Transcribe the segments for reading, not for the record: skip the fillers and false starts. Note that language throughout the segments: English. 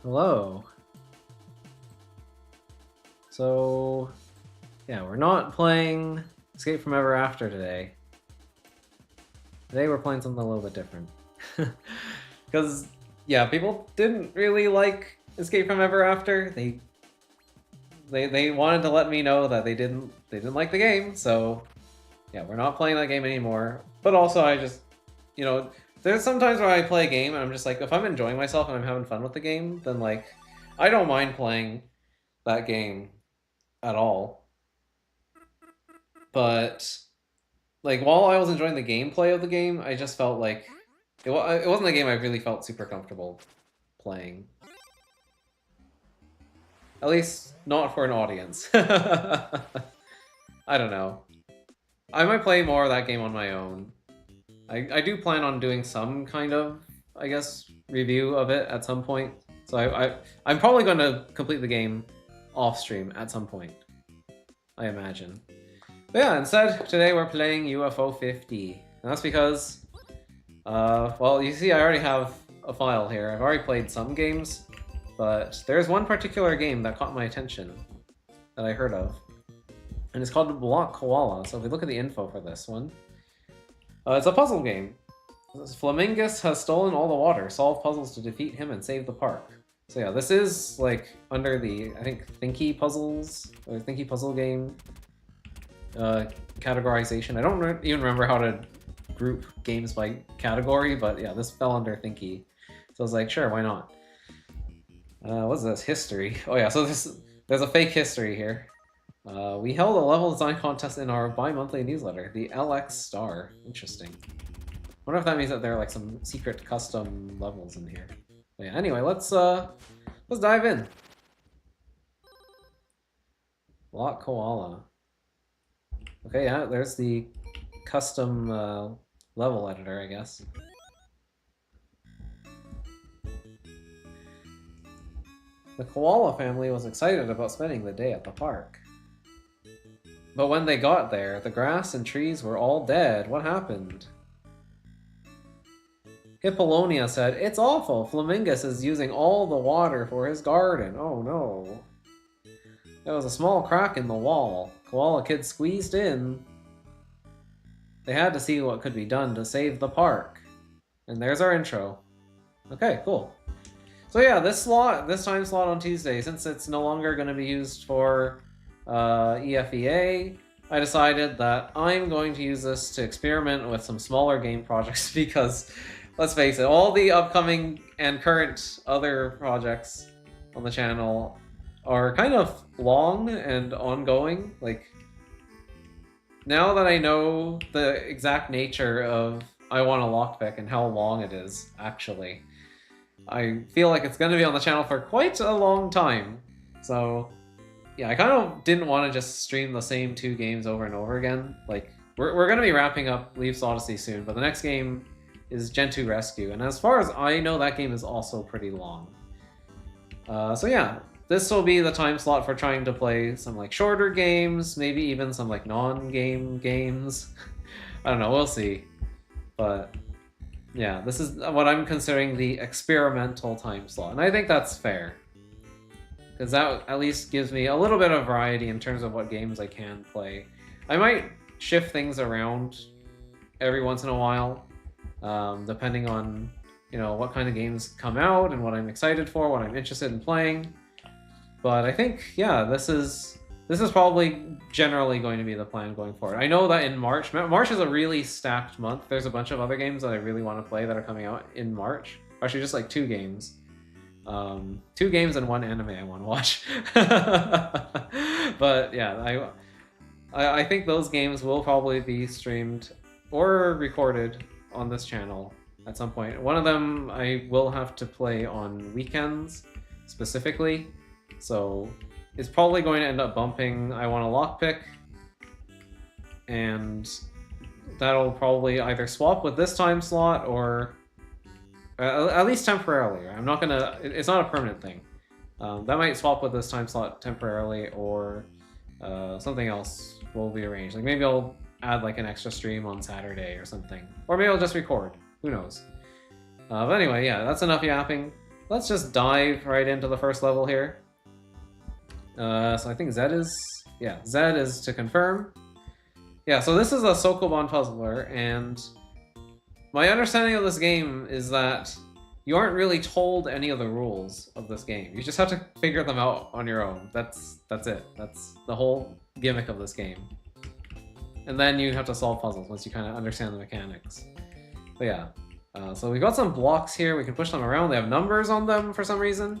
Hello. So, yeah, we're not playing Escape from Ever After today. Today we're playing something a little bit different. Because, yeah, people didn't really like Escape from Ever After. They wanted to let me know that they didn't like the game, so yeah, we're not playing that game anymore. But also I just, there's sometimes where I play a game and I'm just like, if I'm enjoying myself and I'm having fun with the game, then like I don't mind playing that game at all. But like while I was enjoying the gameplay of the game, I just felt like it wasn't a game I really felt super comfortable playing. At least not for an audience. I don't know. I might play more of that game on my own. I do plan on doing some kind of, I guess, review of it at some point. So I'm probably going to complete the game off stream at some point, I imagine. But yeah, instead, today we're playing UFO 50. And that's because, well, you see I already have a file here. I've already played some games, but there's one particular game that caught my attention that I heard of. And it's called Koala. So if we look at the info for this one, it's a puzzle game. Flamingus has stolen all the water. Solve puzzles to defeat him and save the park. So yeah, this is like under the, I think, Thinky Puzzles, or Thinky Puzzle Game categorization. I don't even remember how to group games by category, but yeah, this fell under Thinky. So I was like, sure, why not? What's this? History. Oh yeah, so there's a fake history here. We held a level design contest in our bi-monthly newsletter, the LX Star. Interesting. Wonder if that means that there are like some secret custom levels in here. But yeah, anyway, let's dive in. Lock Koala. Okay, yeah, there's the custom level editor, I guess. The Koala family was excited about spending the day at the park. But when they got there, the grass and trees were all dead. What happened? Hippolonia said, "It's awful. Flamingus is using all the water for his garden. Oh no." There was a small crack in the wall. Koala kids squeezed in. They had to see what could be done to save the park. And there's our intro. Okay, cool. So yeah, this time slot on Tuesday, since it's no longer going to be used for EFEA, I decided that I'm going to use this to experiment with some smaller game projects because, let's face it, all the upcoming and current other projects on the channel are kind of long and ongoing. Like, now that I know the exact nature of I Want a Lockpick and how long it is, actually, I feel like it's going to be on the channel for quite a long time. So yeah, I kind of didn't want to just stream the same two games over and over again. Like, we're going to be wrapping up Leaf's Odyssey soon, but the next game is Gen 2 Rescue, and as far as I know, that game is also pretty long. So yeah, this will be the time slot for trying to play some like shorter games, maybe even some like non-game games. I don't know, we'll see. But yeah, this is what I'm considering the experimental time slot, and I think that's fair. Because that at least gives me a little bit of variety in terms of what games I can play. I might shift things around every once in a while, depending on, what kind of games come out and what I'm excited for, what I'm interested in playing. But I think, yeah, this is probably generally going to be the plan going forward. I know that in March is a really stacked month. There's a bunch of other games that I really want to play that are coming out in March. Actually, just like 2 games. 2 games and 1 anime I want to watch. But yeah, I think those games will probably be streamed or recorded on this channel at some point. One of them I will have to play on weekends specifically, so it's probably going to end up bumping I Want a Lockpick, and that'll probably either swap with this time slot or at least temporarily. I'm not gonna. It's not a permanent thing. That might swap with this time slot temporarily, or something else will be arranged. Like maybe I'll add like an extra stream on Saturday or something, or maybe I'll just record. Who knows? But anyway, yeah, that's enough yapping. let's just dive right into the first level here. So I think Z is... Yeah, Z is to confirm. Yeah, so this is a Sokoban puzzler, and my understanding of this game is that you aren't really told any of the rules of this game. You just have to figure them out on your own. That's it. That's the whole gimmick of this game. And then you have to solve puzzles once you kind of understand the mechanics. But yeah, so we've got some blocks here. We can push them around. They have numbers on them for some reason.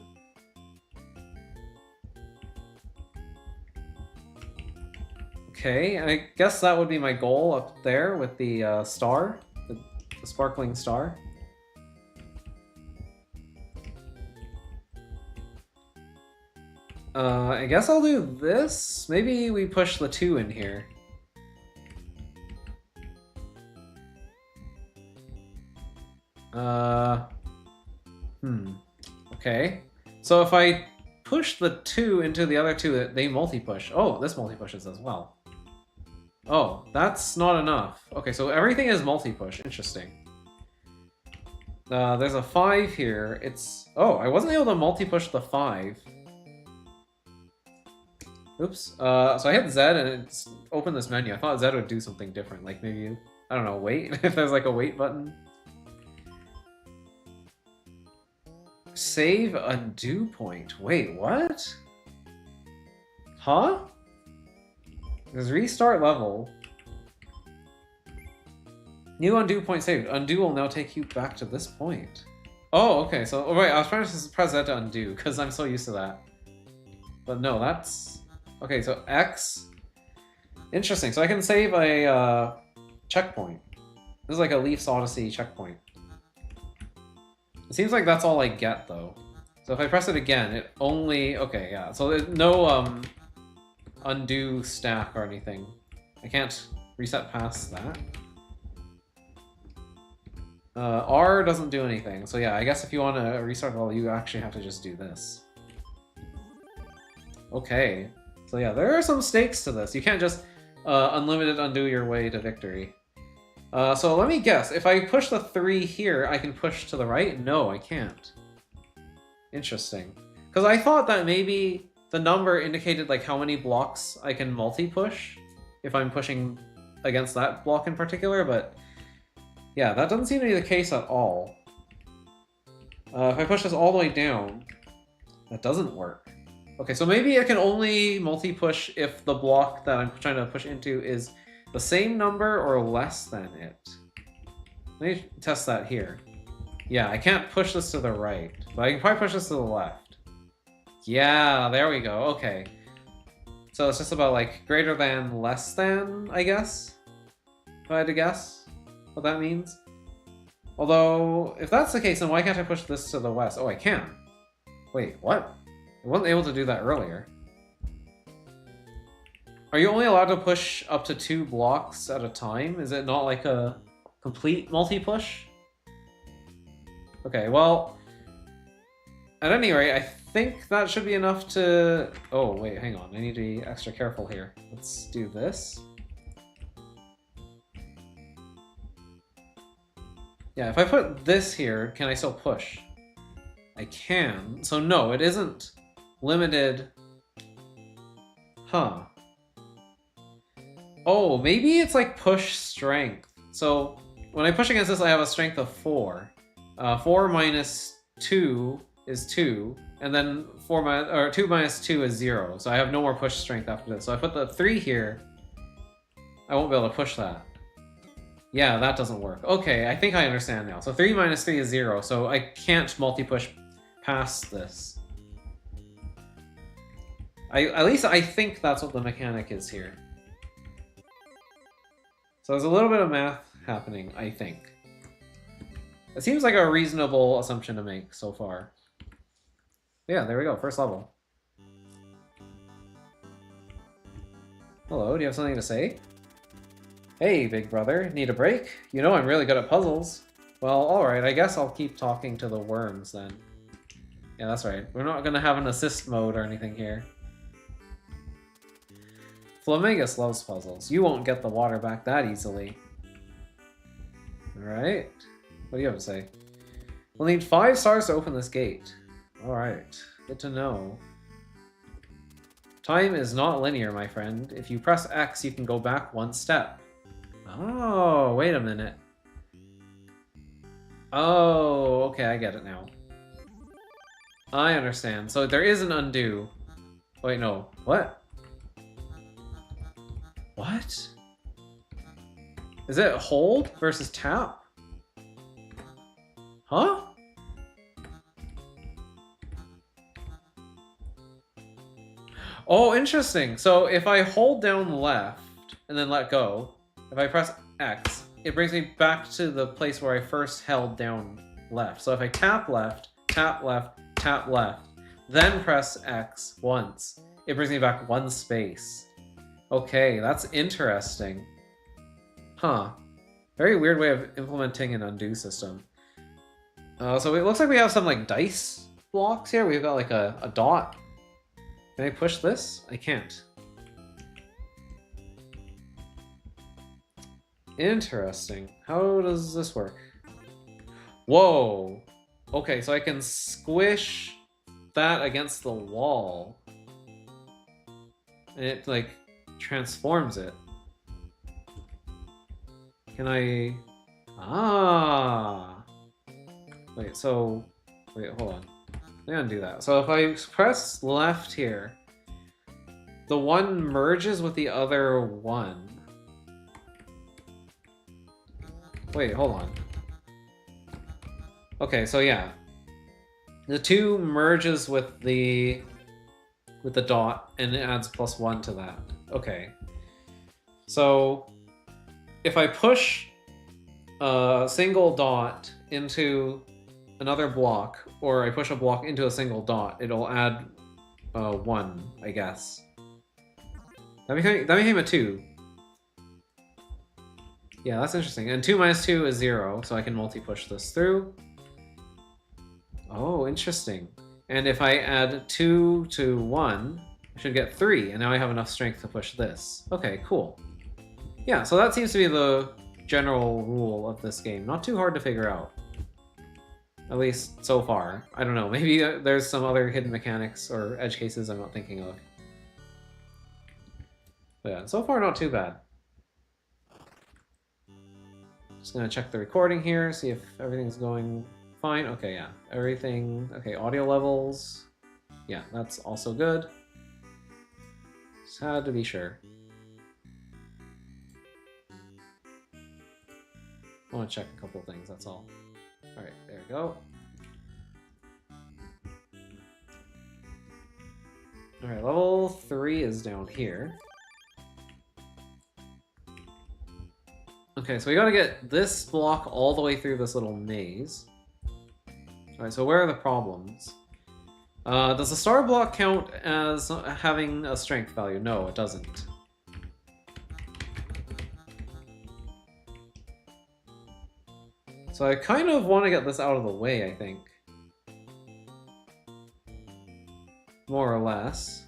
Okay, and I guess that would be my goal up there with the star, the sparkling star. I guess I'll do this. Maybe we push the 2 in here. Okay. So if I push the 2 into the other 2, they multi-push. Oh, this multi-pushes as well. Oh, that's not enough. Okay, so everything is multi-push. Interesting. There's a 5 here. It's... Oh, I wasn't able to multi-push the 5. Oops. So I hit Z and it's opened this menu. I thought Z would do something different. Like maybe, I don't know, wait? If there's like a wait button. Save undo point. Wait, what? Huh? There's restart level. New undo point saved. Undo will now take you back to this point. Oh, okay. So, wait, I was trying to press Z to undo because I'm so used to that. But no, that's... Okay, so X. Interesting. So I can save a checkpoint. This is like a Leaf's Odyssey checkpoint. It seems like that's all I get, though. So if I press it again, it only... Okay, yeah. So there's no undo stack or anything. I can't reset past that. R doesn't do anything. So yeah, I guess if you want to restart the level, you actually have to just do this. Okay. So yeah, there are some stakes to this. You can't just unlimited undo your way to victory. So let me guess. If I push the 3 here, I can push to the right? No, I can't. Interesting. Because I thought that maybe the number indicated like how many blocks I can multi-push if I'm pushing against that block in particular, but yeah, that doesn't seem to be the case at all. If I push this all the way down, that doesn't work. Okay, so maybe I can only multi-push if the block that I'm trying to push into is the same number or less than it. Let me test that here. Yeah, I can't push this to the right, but I can probably push this to the left. Yeah, there we go, okay. So it's just about like greater than, less than, I guess? If I had to guess what that means. Although, if that's the case, then why can't I push this to the west? Oh, I can. Wait, what? I wasn't able to do that earlier. Are you only allowed to push up to 2 blocks at a time? Is it not like a complete multi-push? Okay, well, at any rate, I think that should be enough to... Oh, wait, hang on. I need to be extra careful here. Let's do this. Yeah, if I put this here, can I still push? I can. So no, it isn't limited. Huh. Oh, maybe it's like push strength. So when I push against this, I have a strength of 4. 4 minus 2 is 2, and then 2 minus 2 is 0. So I have no more push strength after this. So I put the 3 here. I won't be able to push that. Yeah, that doesn't work. Okay, I think I understand now. So 3 minus 3 is 0, so I can't multi-push past this. At least I think that's what the mechanic is here. So there's a little bit of math happening, I think. It seems like a reasonable assumption to make so far. Yeah, there we go, first level. Hello, do you have something to say? Hey, big brother, need a break? You know I'm really good at puzzles. Well, alright, I guess I'll keep talking to the worms then. Yeah, that's right. We're not gonna have an assist mode or anything here. Flamingus loves puzzles. You won't get the water back that easily. Alright. What do you have to say? We'll need 5 stars to open this gate. Alright, good to know. Time is not linear, my friend. If you press X, you can go back 1 step. Oh, wait a minute. Oh, okay, I get it now. I understand. So there is an undo. Wait, no. What? What? Is it hold versus tap? Huh? Oh, interesting. So if I hold down left and then let go, if I press X, it brings me back to the place where I first held down left. So if I tap left, tap left, tap left, then press X once, it brings me back 1 space. Okay, that's interesting. Huh. Very weird way of implementing an undo system. So it looks like we have some like dice blocks here. We've got like a dot. Can I push this? I can't. Interesting. How does this work? Whoa! Okay, so I can squish that against the wall. And it, like, transforms it. Can I... Ah! Wait, so... Wait, hold on. I'm gonna do that. So if I press left here, the one merges with the other one. Wait, hold on. Okay, so yeah. The 2 merges with the dot, and it adds +1 to that. Okay. So if I push a single dot into another block, or I push a block into a single dot, it'll add 1, I guess. That became a 2. Yeah, that's interesting. And 2 minus 2 is 0, so I can multi-push this through. Oh, interesting. And if I add 2 to 1, I should get 3, and now I have enough strength to push this. Okay, cool. Yeah, so that seems to be the general rule of this game. Not too hard to figure out. At least so far. I don't know, maybe there's some other hidden mechanics or edge cases I'm not thinking of. But yeah, so far not too bad. Just gonna check the recording here, see if everything's going fine. Okay, yeah, everything. Okay, audio levels. Yeah, that's also good. Just had to be sure. I want to check a couple of things, that's all. Alright, there we go. Alright, level 3 is down here. Okay, so we gotta get this block all the way through this little maze. Alright, so where are the problems? Does the star block count as having a strength value? No, it doesn't. So I kind of want to get this out of the way, I think. More or less.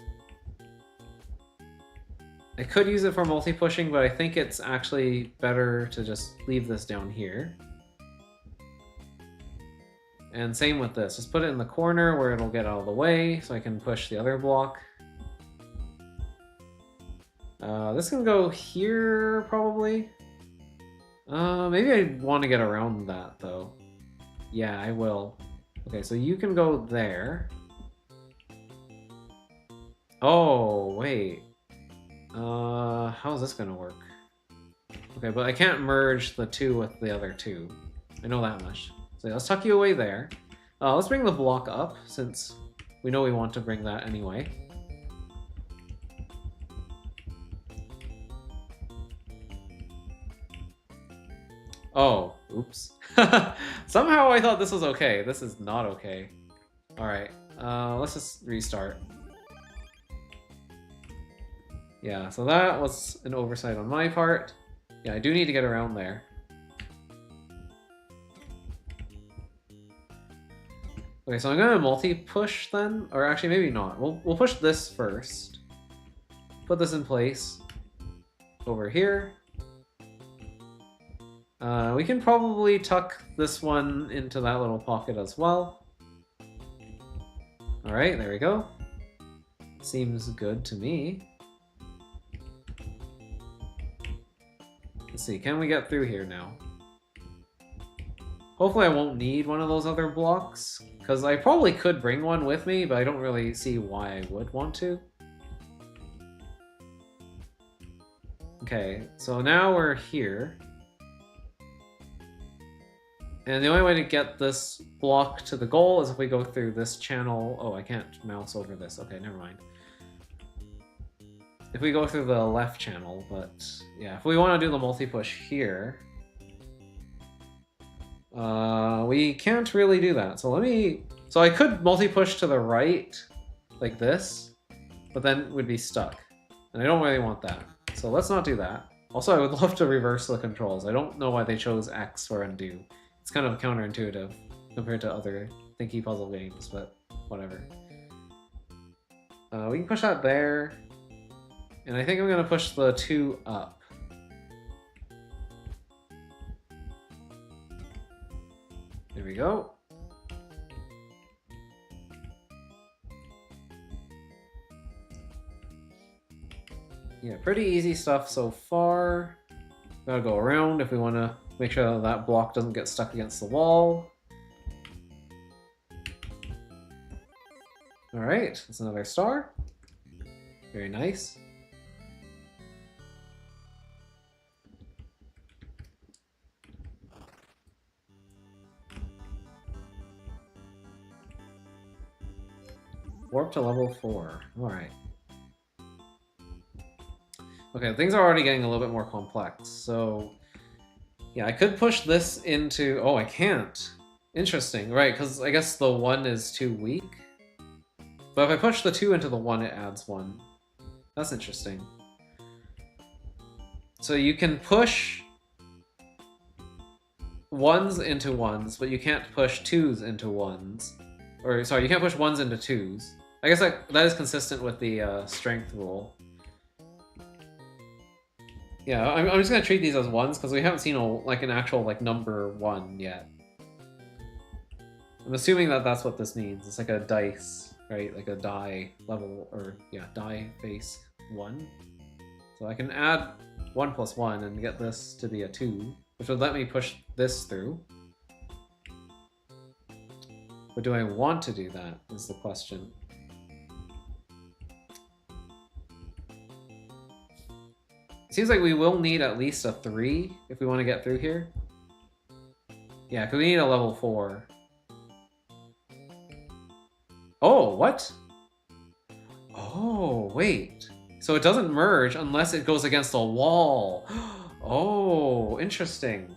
I could use it for multi-pushing, but I think it's actually better to just leave this down here. And same with this. Just put it in the corner where it'll get out of the way, so I can push the other block. This can go here, probably. Maybe I want to get around that, though. Yeah, I will. Okay, so you can go there. Oh, wait. How's this gonna work? Okay, but I can't merge the 2 with the other 2. I know that much. So let's tuck you away there. Let's bring the block up, since we know we want to bring that anyway. Oh, oops. Somehow I thought this was okay. This is not okay. Alright, let's just restart. Yeah, so that was an oversight on my part. Yeah, I do need to get around there. Okay, so I'm gonna multi-push then, or actually maybe not. We'll push this first. Put this in place over here. We can probably tuck this one into that little pocket as well. Alright, there we go. Seems good to me. Let's see, can we get through here now? Hopefully I won't need one of those other blocks, because I probably could bring one with me, but I don't really see why I would want to. Okay, so now we're here. And the only way to get this block to the goal is if we go through this channel. Oh, I can't mouse over this. Okay, never mind. If we go through the left channel, but yeah, if we want to do the multi-push here, we can't really do that. So so I could multi-push to the right, like this, but then it would be stuck. And I don't really want that. So let's not do that. Also, I would love to reverse the controls. I don't know why they chose X for undo. It's kind of counterintuitive compared to other thinky puzzle games, but whatever. We can push that there. And I think I'm going to push the 2 up. There we go. Yeah, pretty easy stuff so far. Gotta go around if we want to make sure that that block doesn't get stuck against the wall. Alright, that's another star. Very nice. Warp to level 4. Alright. Okay, things are already getting a little bit more complex, so... Yeah, I could push this into... Oh, I can't. Interesting, right, because I guess the 1 is too weak. But if I push the 2 into the 1, it adds 1. That's interesting. So you can push 1s into 1s, but you can't push 2s into 1s. Or, sorry, you can't push 1s into 2s. I guess that is consistent with the strength rule. Yeah, I'm just gonna treat these as 1s because we haven't seen an actual number 1 yet. I'm assuming that that's what this means. It's like a dice, right? Like a die level, or yeah, die face 1. So I can add 1 plus 1 and get this to be a 2, which would let me push this through. But do I want to do that is the question. Seems like we will need at least a 3 if we want to get through here. Yeah, because we need a level 4. Oh, what? Oh, wait. So it doesn't merge unless it goes against a wall. Oh, interesting.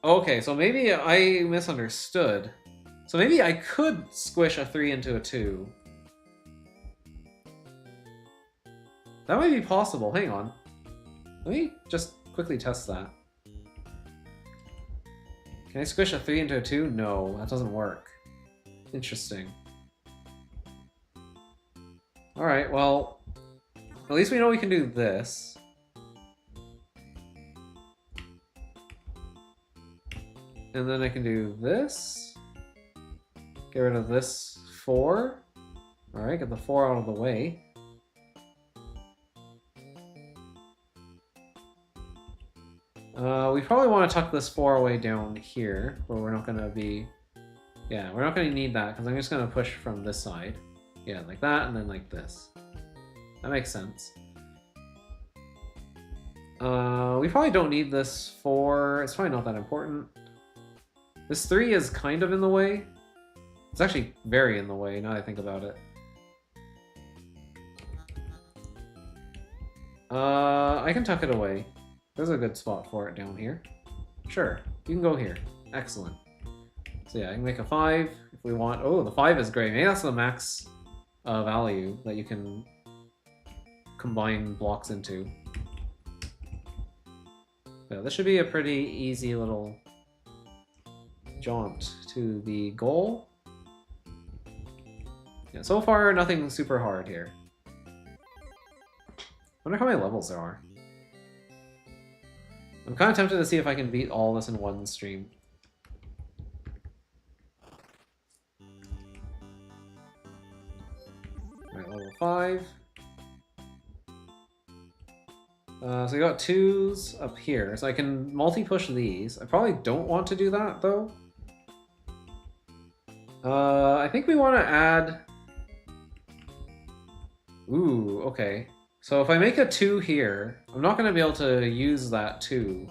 Okay, so maybe I misunderstood. So maybe I could squish a 3 into a 2. That might be possible. Hang on. Let me just quickly test that. Can I squish a 3 into a 2? No, that doesn't work. Interesting. Alright, well, at least we know we can do this. And then I can do this. Get rid of this 4. Alright, get the 4 out of the way. We probably want to tuck this 4 away down here, where we're not going to be... Yeah, we're not going to need that, because I'm just going to push from this side. Yeah, like that, and then like this. That makes sense. We probably don't need this 4. It's probably not that important. This 3 is kind of in the way. It's actually very in the way, now that I think about it. I can tuck it away. There's a good spot for it down here. Sure, you can go here. Excellent. So yeah, I can make a 5 if we want. Oh, the 5 is great. Maybe that's the max value that you can combine blocks into. Yeah, this should be a pretty easy little jaunt to the goal. Yeah, so far nothing super hard here. Wonder how many levels there are. I'm kind of tempted to see if I can beat all this in one stream. Alright, level 5. So we got 2s up here, so I can multi-push these. I probably don't want to do that, though. I think we want to add... Ooh, okay. So if I make a 2 here, I'm not going to be able to use that 2.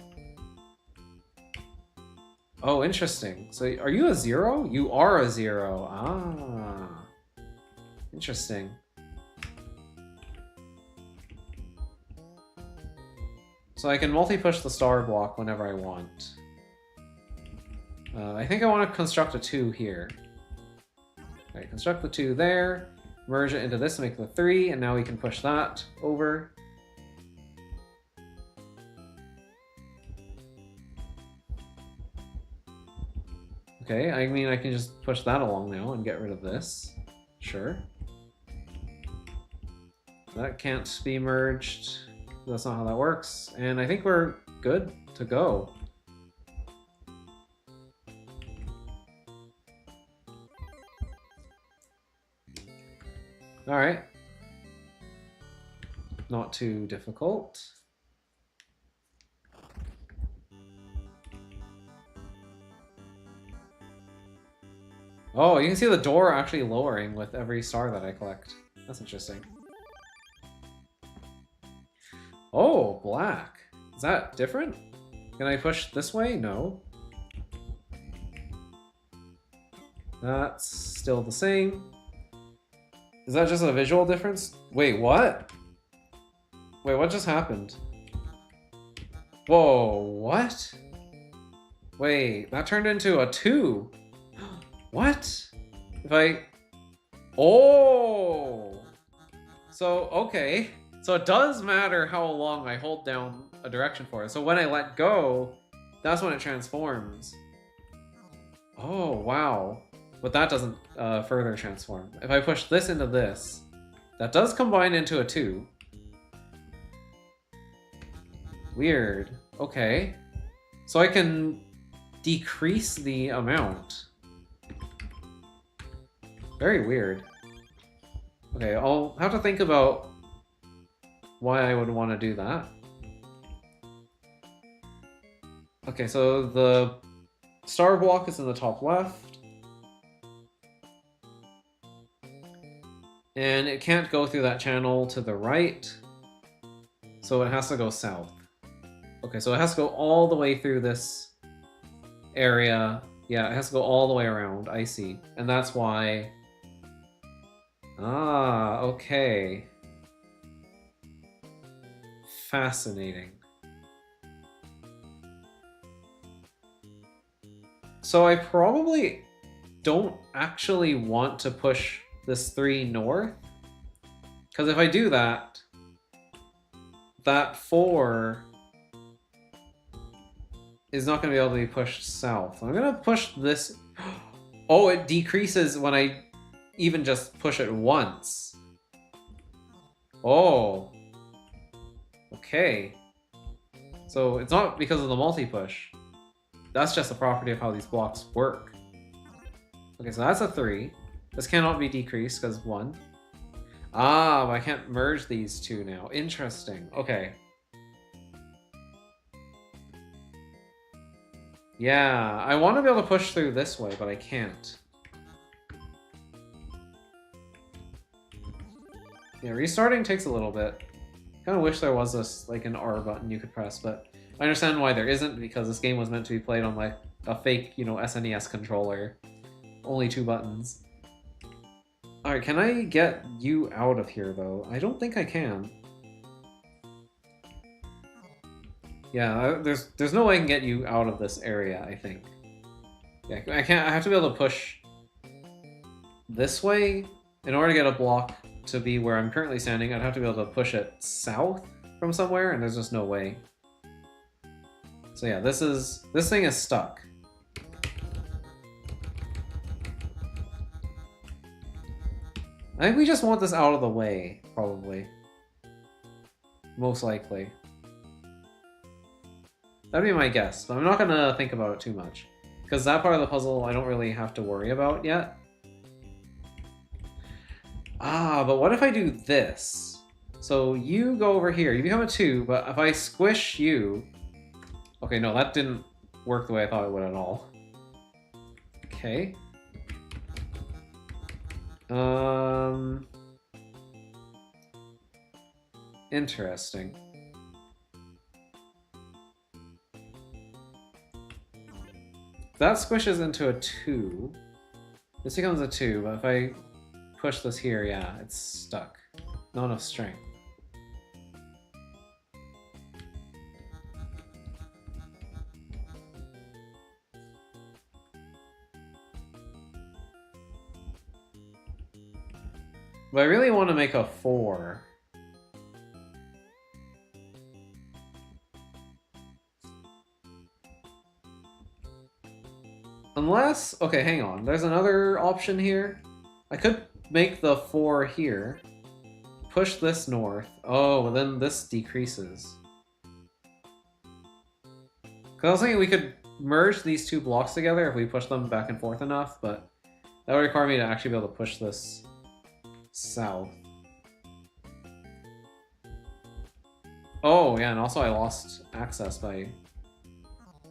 Oh, interesting. So are you a 0? You are a 0. Ah. Interesting. So I can multi-push the star block whenever I want. I think I want to construct a 2 here. Alright, construct the 2 there, merge it into this to make the 3, and now we can push that over. Okay, I mean I can just push that along now and get rid of this. Sure. That can't be merged. That's not how that works. And I think we're good to go. Alright. Not too difficult. Oh, you can see the door actually lowering with every star that I collect. That's interesting. Oh, black. Is that different? Can I push this way? No. That's still the same. Is that just a visual difference? Wait, what? Wait, what just happened? Whoa, what? Wait, that turned into a 2. What? If I... Oh! So, okay. So it does matter how long I hold down a direction for it. So when I let go, that's when it transforms. Oh, wow. But that doesn't further transform. If I push this into this, that does combine into a 2. Weird. Okay. So I can decrease the amount. Very weird. Okay, I'll have to think about why I would want to do that. Okay, so the star block is in the top left. And it can't go through that channel to the right. So it has to go south. Okay, so it has to go all the way through this area. Yeah, it has to go all the way around. I see. And that's why... Ah, okay. Fascinating. So I probably don't actually want to push this 3 north. Because if I do that, that 4 is not going to be able to be pushed south. I'm going to push this... Oh, it decreases when I even just push it once. Oh. Okay. So it's not because of the multi-push. That's just a property of how these blocks work. Okay, so that's a 3. This cannot be decreased because 1. Ah, but I can't merge these 2 now. Interesting. Okay. Yeah, I want to be able to push through this way, but I can't. Yeah, restarting takes a little bit. Kind of wish there was this, like, an R button you could press, but I understand why there isn't, because this game was meant to be played on, like, a fake, you know, SNES controller. Only 2 buttons. Alright, can I get you out of here, though? I don't think I can. Yeah, there's no way I can get you out of this area, I think. Yeah, I have to be able to push this way. In order to get a block to be where I'm currently standing, I'd have to be able to push it south from somewhere, and there's just no way. So yeah, this thing is stuck. I think we just want this out of the way, probably. Most likely. That'd be my guess, but I'm not gonna think about it too much. Because that part of the puzzle I don't really have to worry about yet. Ah, but what if I do this? So you go over here, you become a 2, but if I squish you... Okay, no, that didn't work the way I thought it would at all. Okay. Interesting. That squishes into a 2. This becomes a 2, but if I push this here, yeah, it's stuck. Not enough strength. But I really want to make a 4. Unless... Okay, hang on. There's another option here. I could make the 4 here. Push this north. Oh, and then this decreases. Because I was thinking we could merge these 2 blocks together if we push them back and forth enough, but that would require me to actually be able to push this south. Oh, yeah, and also I lost access by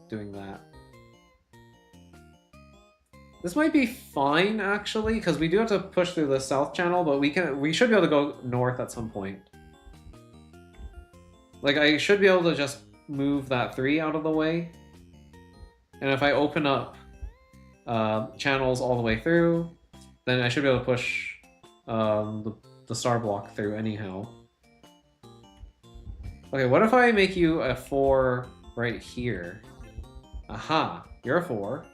doing that. This might be fine, actually, because we do have to push through the south channel, but we should be able to go north at some point. Like, I should be able to just move that 3 out of the way. And if I open up channels all the way through, then I should be able to push the star block through anyhow. Okay, what if I make you a 4 right here? Aha, you're a 4.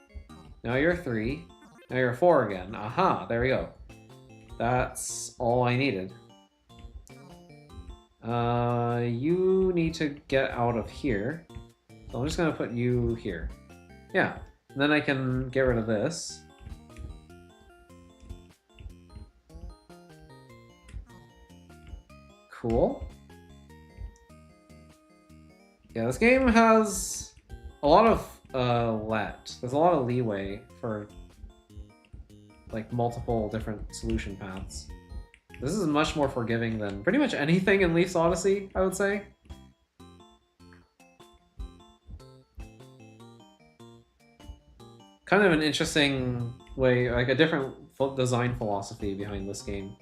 Now you're a 3. Now you're a 4 again. Aha, there we go. That's all I needed. You need to get out of here. So I'm just gonna put you here. Yeah, and then I can get rid of this. Cool. Yeah, this game has a lot of there's a lot of leeway for like multiple different solution paths. This is much more forgiving than pretty much anything in Leaf's Odyssey, I would say. Kind of an interesting way, like a different design philosophy behind this game.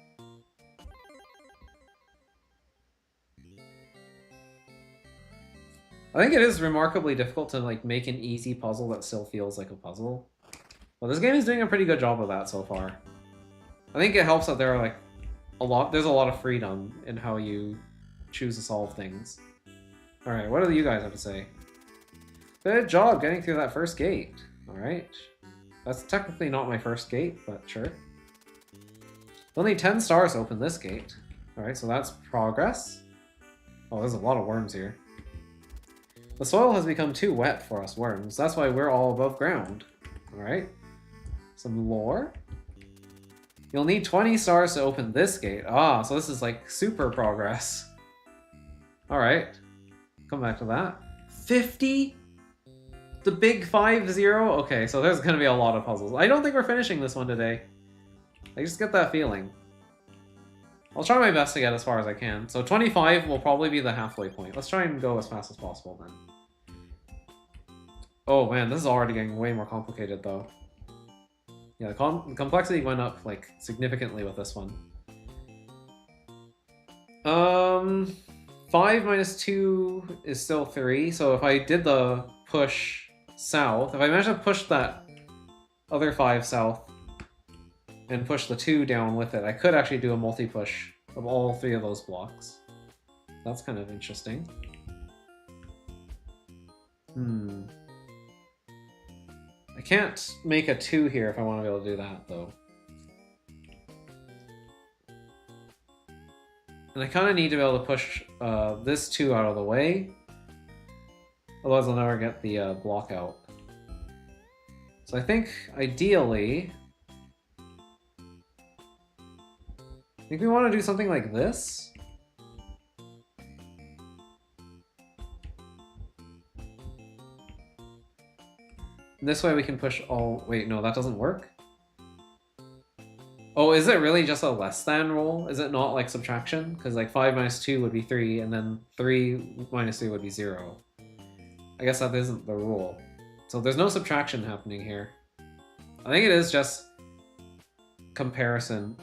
I think it is remarkably difficult to like make an easy puzzle that still feels like a puzzle. Well, this game is doing a pretty good job of that so far. I think it helps that there are like there's a lot of freedom in how you choose to solve things. Alright, what do you guys have to say? Good job getting through that first gate. Alright. That's technically not my first gate, but sure. Only 10 stars to open this gate. Alright, so that's progress. Oh, there's a lot of worms here. The soil has become too wet for us worms. That's why we're all above ground. Alright. Some lore. You'll need 20 stars to open this gate. Ah, so this is like super progress. Alright. Come back to that. 50? The big 5-0? Okay, so there's gonna be a lot of puzzles. I don't think we're finishing this one today. I just get that feeling. I'll try my best to get as far as I can. So 25 will probably be the halfway point. Let's try and go as fast as possible then. Oh man, this is already getting way more complicated though. Yeah, the complexity went up like significantly with this one. 5 minus 2 is still 3, so if I did the push south, if I managed to push that other 5 south and push the 2 down with it, I could actually do a multi-push of all 3 of those blocks. That's kind of interesting. I can't make a 2 here if I want to be able to do that, though. And I kind of need to be able to push this 2 out of the way. Otherwise I'll never get the block out. So I think, ideally... I think we want to do something like this. This way we can push all... Wait, no, that doesn't work? Oh, is it really just a less than roll? Is it not like subtraction? Because like 5 minus 2 would be 3, and then 3 minus 3 would be 0. I guess that isn't the rule. So there's no subtraction happening here. I think it is just comparison.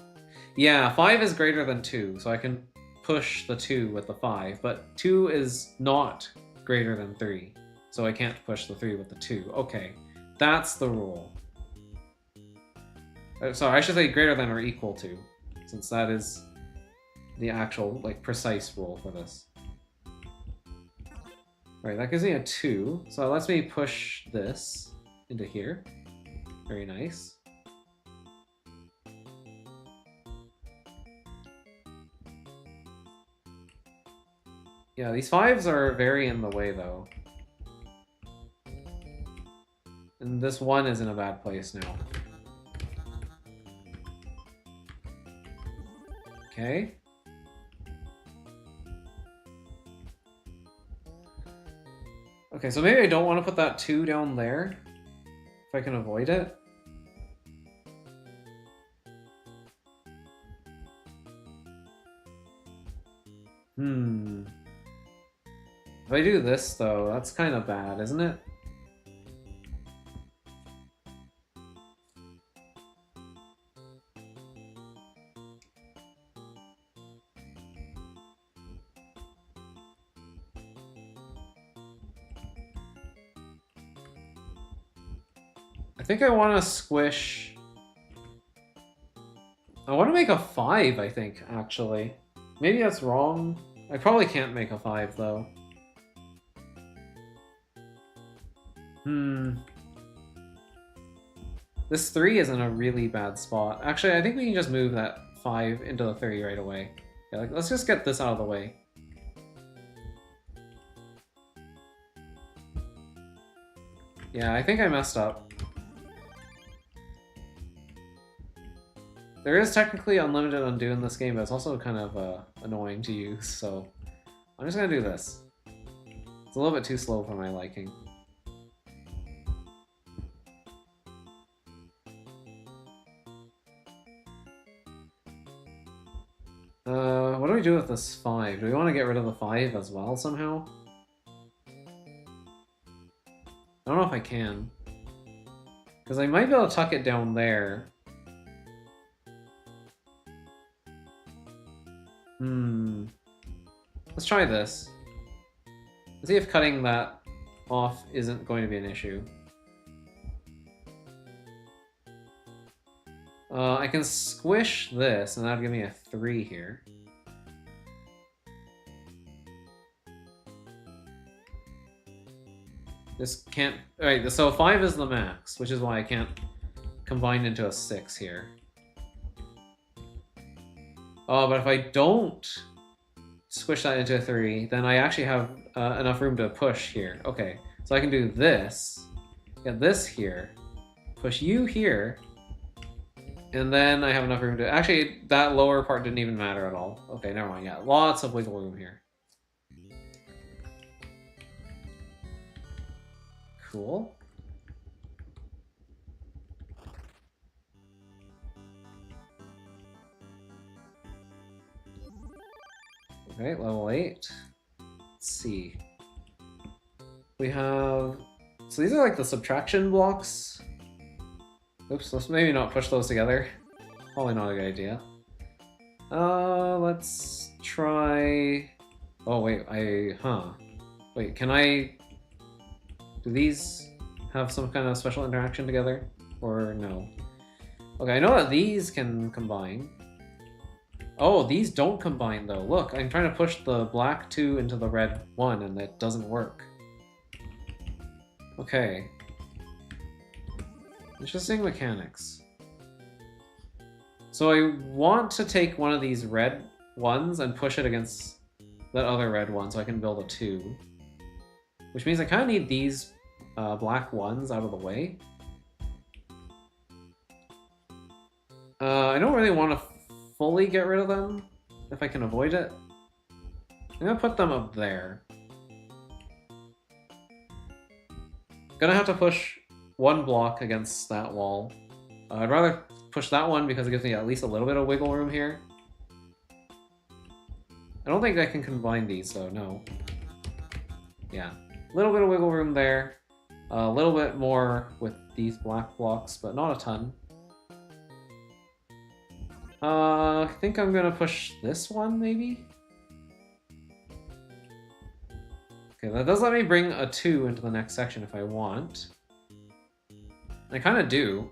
Yeah, 5 is greater than 2, so I can push the 2 with the 5, but 2 is not greater than 3, so I can't push the 3 with the 2. Okay, that's the rule. Sorry, I should say greater than or equal to, since that is the actual, like, precise rule for this. Alright, that gives me a 2, so it lets me push this into here. Very nice. Yeah, these 5s are very in the way, though. And this 1 is in a bad place now. Okay. Okay, so maybe I don't want to put that 2 down there, if I can avoid it. If I do this, though, that's kind of bad, isn't it? I think I want to squish... I want to make a 5, I think, actually. Maybe that's wrong. I probably can't make a 5, though. This 3 is in a really bad spot. Actually, I think we can just move that 5 into the 3 right away. Yeah, like, let's just get this out of the way. Yeah, I think I messed up. There is technically unlimited undo in this game, but it's also kind of annoying to use, so I'm just gonna do this. It's a little bit too slow for my liking. What do we do with this 5? Do we want to get rid of the 5 as well somehow? I don't know if I can. Because I might be able to tuck it down there. Let's try this. Let's see if cutting that off isn't going to be an issue. I can squish this, and that'll give me a 3 here. This can't... Alright, so 5 is the max, which is why I can't combine into a 6 here. Oh, but if I don't squish that into a 3, then I actually have enough room to push here. Okay, so I can do this, get this here, push you here, and then I have enough room to... Actually, that lower part didn't even matter at all. Okay, never mind, yeah. Lots of wiggle room here. Cool. Okay, level 8. Let's see. We have... So these are like the subtraction blocks. Oops, let's maybe not push those together. Probably not a good idea. Let's try... Oh, wait, Wait, can I... Do these have some kind of special interaction together? Or no? Okay, I know that these can combine. Oh, these don't combine though. Look, I'm trying to push the black 2 into the red 1 and it doesn't work. Okay. Interesting mechanics. So I want to take one of these red ones and push it against that other red one so I can build a 2. Which means I kind of need these black ones out of the way. I don't really want to fully get rid of them, if I can avoid it. I'm gonna put them up there. Gonna have to push one block against that wall. I'd rather push that one because it gives me at least a little bit of wiggle room here. I don't think I can combine these, so no. Yeah, a little bit of wiggle room there. A little bit more with these black blocks, but not a ton. I think I'm gonna push this one, maybe? Okay, that does let me bring a 2 into the next section if I want. I kind of do.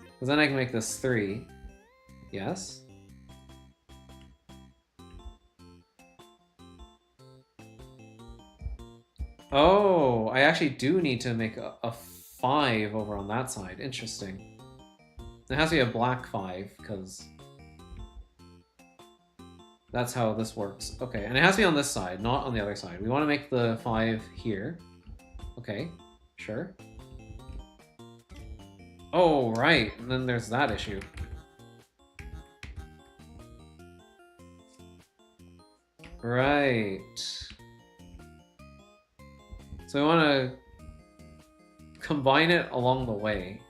Because then I can make this 3. Yes? Oh, I actually do need to make a 5 over on that side. Interesting. It has to be a black 5, because that's how this works. Okay, and it has to be on this side, not on the other side. We want to make the 5 here. Okay, sure. Oh, right, and then there's that issue. Right. So we want to combine it along the way.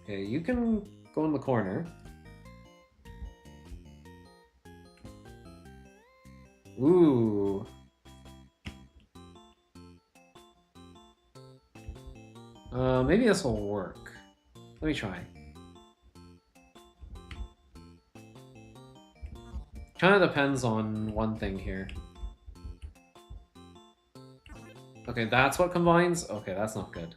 Okay, you can go in the corner. Ooh. Maybe this will work. Let me try. Kind of depends on one thing here. Okay, that's what combines? Okay, that's not good.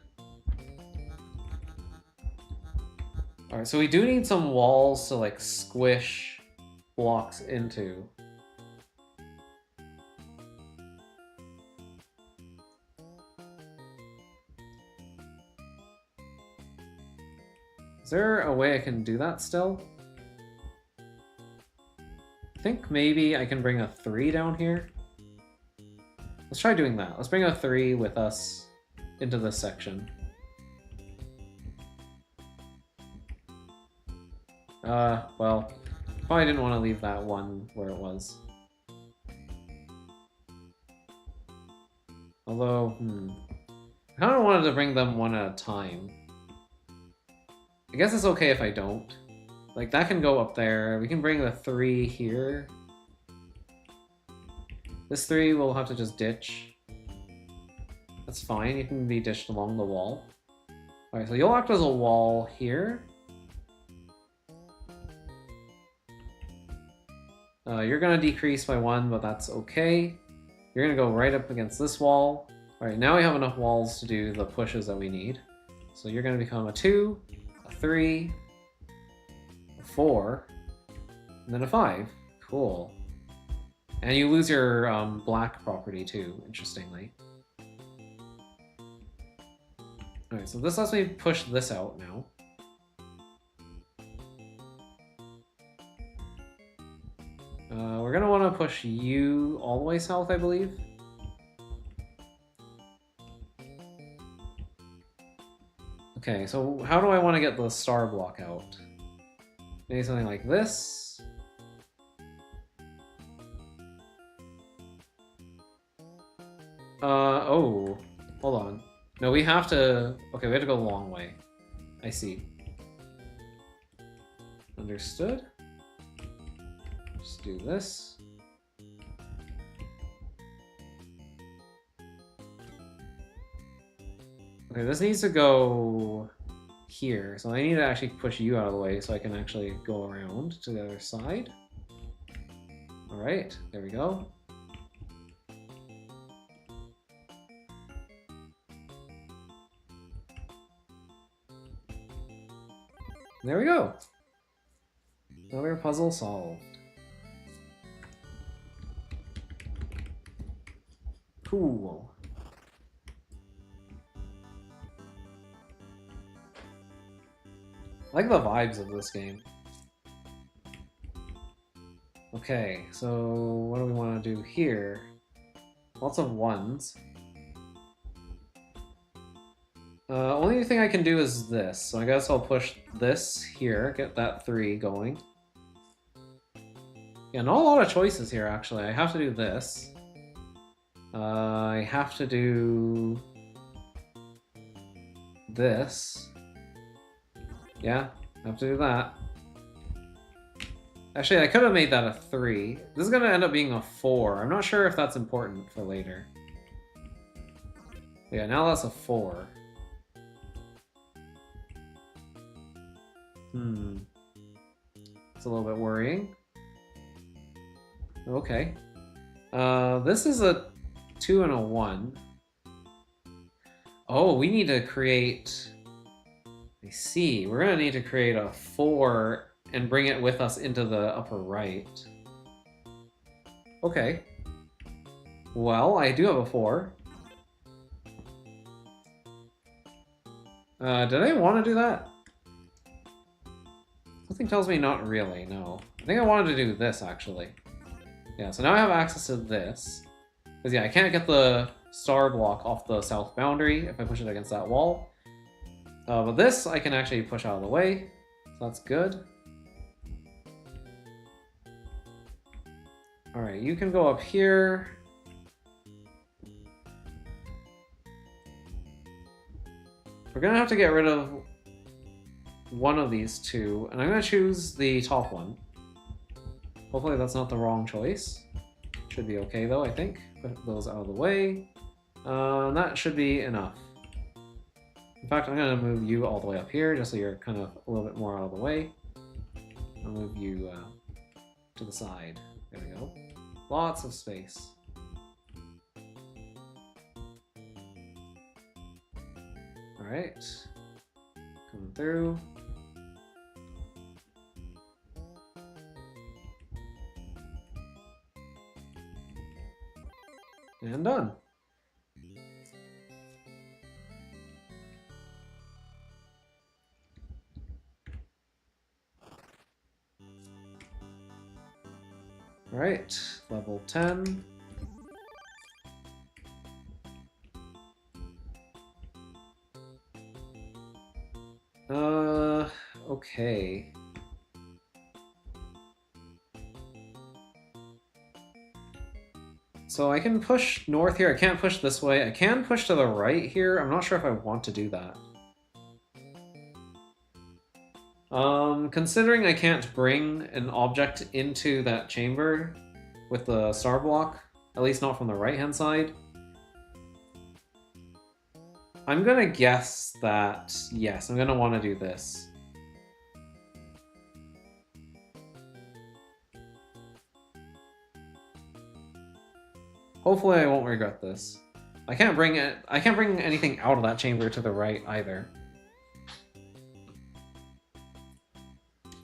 Alright, so we do need some walls to, like, squish blocks into. Is there a way I can do that still? I think maybe I can bring a 3 down here. Let's try doing that. Let's bring a 3 with us into this section. Well, probably didn't want to leave that one where it was. Although, I kind of wanted to bring them one at a time. I guess it's okay if I don't. Like, that can go up there. We can bring the 3 here. This 3 we'll have to just ditch. That's fine, you can be ditched along the wall. Alright, so you'll act as a wall here. You're gonna decrease by 1, but that's okay. You're gonna go right up against this wall. Alright, now we have enough walls to do the pushes that we need. So you're gonna become a 2, a 3, a 4, and then a 5. Cool. And you lose your black property too, interestingly. Alright, so this lets me push this out now. We're gonna want to push you all the way south, I believe. Okay, so how do I want to get the star block out? Maybe something like this? Oh, hold on. No, we have to... Okay, we have to go a long way. I see. Understood. Just do this. Okay, this needs to go here. So I need to actually push you out of the way so I can actually go around to the other side. Alright, there we go. There we go. Another puzzle solved. Cool. I like the vibes of this game. Okay, so what do we want to do here? Lots of 1s. Only thing I can do is this, so I guess I'll push this here, get that 3 going. Yeah, not a lot of choices here, actually. I have to do this. I have to do this. Yeah, I have to do that. Actually, I could have made that a 3. This is going to end up being a 4. I'm not sure if that's important for later. Yeah, now that's a 4. It's a little bit worrying. Okay. This is a 2 and a 1. Oh, we need to create... I see. We're going to need to create a 4 and bring it with us into the upper right. Okay. Well, I do have a 4. Did I want to do that? Something tells me not really, no. I think I wanted to do this, actually. Yeah, so now I have access to this. Because, yeah, I can't get the star block off the south boundary if I push it against that wall. But this I can actually push out of the way, so that's good. Alright, you can go up here. We're gonna have to get rid of one of these two, and I'm gonna choose the top one. Hopefully that's not the wrong choice. Should be okay though, I think. Put those out of the way. That should be enough. In fact, I'm gonna move you all the way up here, just so you're kind of a little bit more out of the way. I'll move you to the side. There we go. Lots of space. Alright. Coming through. And done. Alright, level 10. Okay. So I can push north here. I can't push this way. I can push to the right here. I'm not sure if I want to do that. Considering I can't bring an object into that chamber with the star block, at least not from the right-hand side, I'm gonna guess that, yes, I'm gonna want to do this. Hopefully I won't regret this. I can't bring anything out of that chamber to the right either.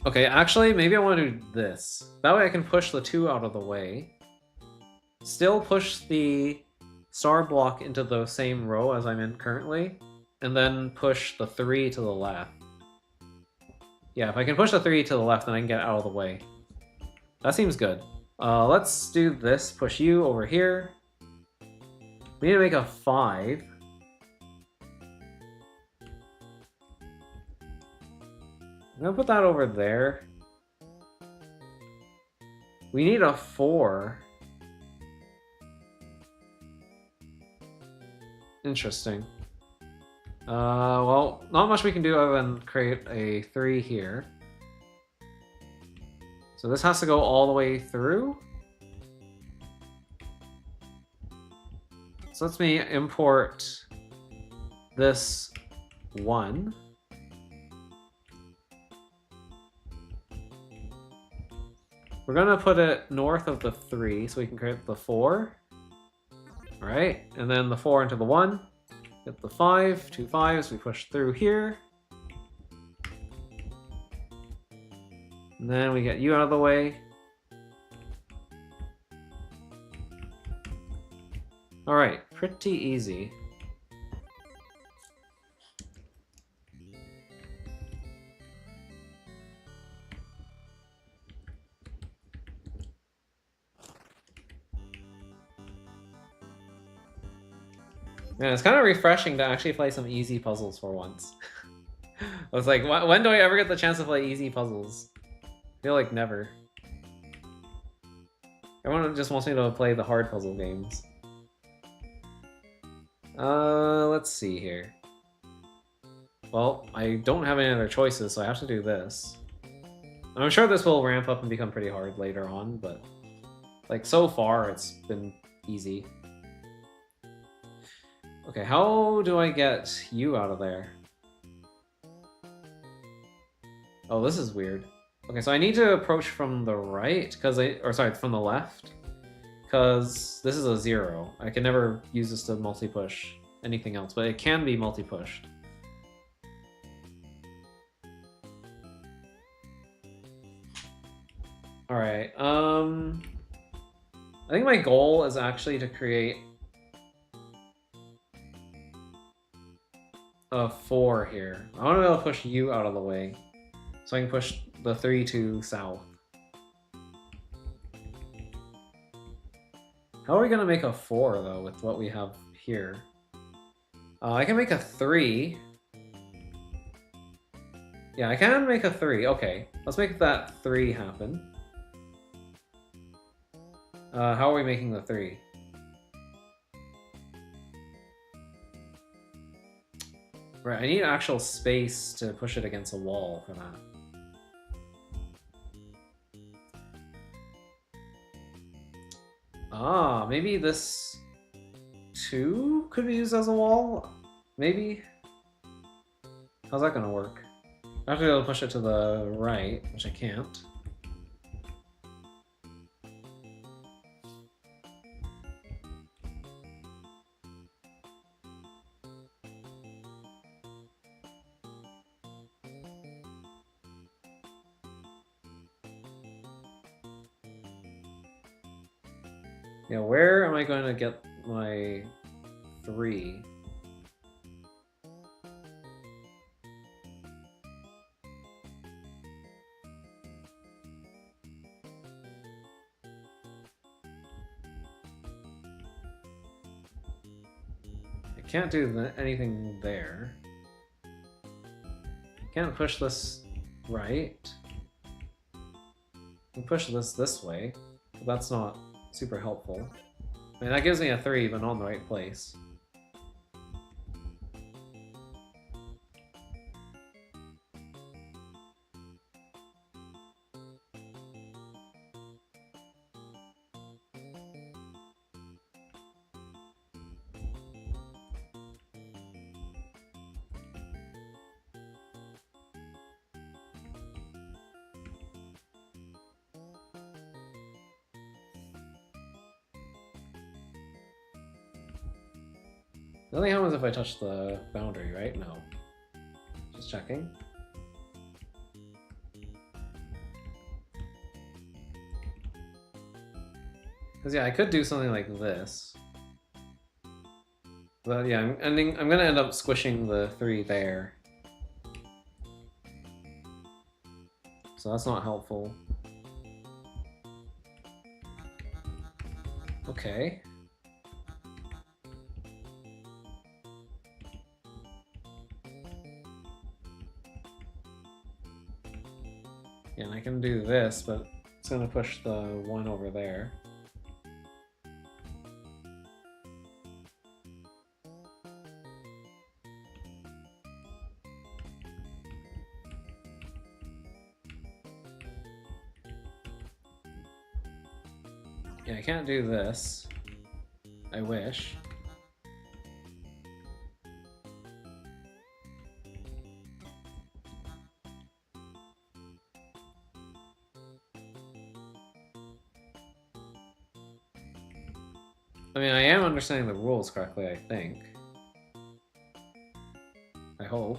Okay, actually, maybe I want to do this. That way I can push the 2 out of the way. Still push the star block into the same row as I'm in currently, and then push the 3 to the left. Yeah, if I can push the 3 to the left, then I can get out of the way. That seems good. Let's do this. Push you over here. We need to make a 5. I'm gonna put that over there. We need a 4. Interesting. Well, not much we can do other than create a 3 here. So this has to go all the way through. So let me import this 1. We're gonna put it north of the 3 so we can create the 4. Alright, and then the 4 into the 1. Get the 5, 2 5s, we push through here. And then we get you out of the way. Alright, pretty easy. Man, it's kind of refreshing to actually play some easy puzzles for once. I was like, when do I ever get the chance to play easy puzzles? I feel like never. Everyone just wants me to play the hard puzzle games. Let's see here. Well, I don't have any other choices, so I have to do this. I'm sure this will ramp up and become pretty hard later on, but like so far it's been easy. Okay, how do I get you out of there? Oh, this is weird. Okay, so I need to approach from the right, from the left, because this is a 0. I can never use this to multi-push anything else, but it can be multi-pushed. Alright, I think my goal is actually to create a 4 here. I want to be able to push you out of the way, so I can push the 3 to south. How are we going to make a 4, though, with what we have here? I can make a 3. Yeah, I can make a 3. Okay, let's make that 3 happen. How are we making the 3? Right, I need actual space to push it against a wall for that. Ah, maybe this 2 could be used as a wall? Maybe? How's that gonna work? I have to be able to push it to the right, which I can't. Yeah, where am I going to get my 3? I can't do anything there. Can't push this right. I can push this way, but that's not super helpful. I mean, that gives me a 3, but not in the right place. Nothing happens if I touch the boundary, right? No. Just checking. Because yeah, I could do something like this. But yeah, I'm gonna end up squishing the 3 there. So that's not helpful. Okay. Yeah, and I can do this, but it's gonna push the 1 over there. Yeah, I can't do this. I wish. I mean, I am understanding the rules correctly, I think. I hope.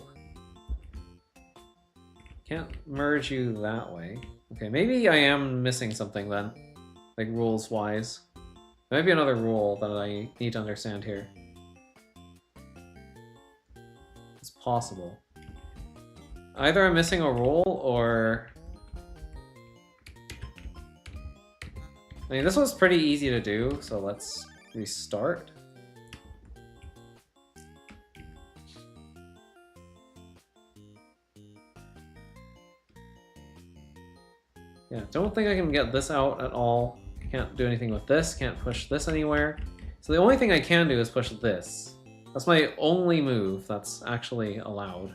Can't merge you that way. Okay, maybe I am missing something then. Like, rules-wise. There might be another rule that I need to understand here. It's possible. Either I'm missing a rule, or... I mean, this was pretty easy to do, so let's restart. Yeah, don't think I can get this out at all. Can't do anything with this, can't push this anywhere. So the only thing I can do is push this. That's my only move that's actually allowed.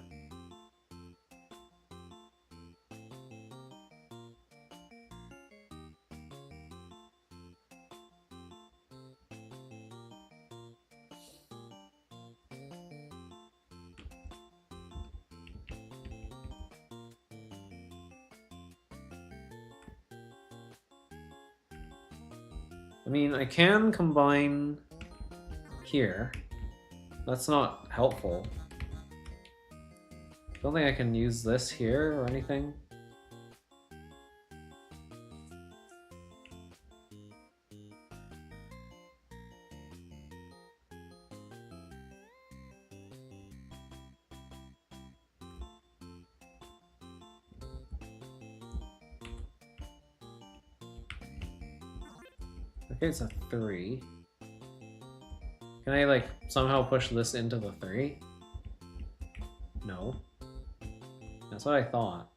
I mean, I can combine here. That's not helpful. Don't think I can use this here or anything. Okay, it's a 3. Can I, like, somehow push this into the 3? No. That's what I thought.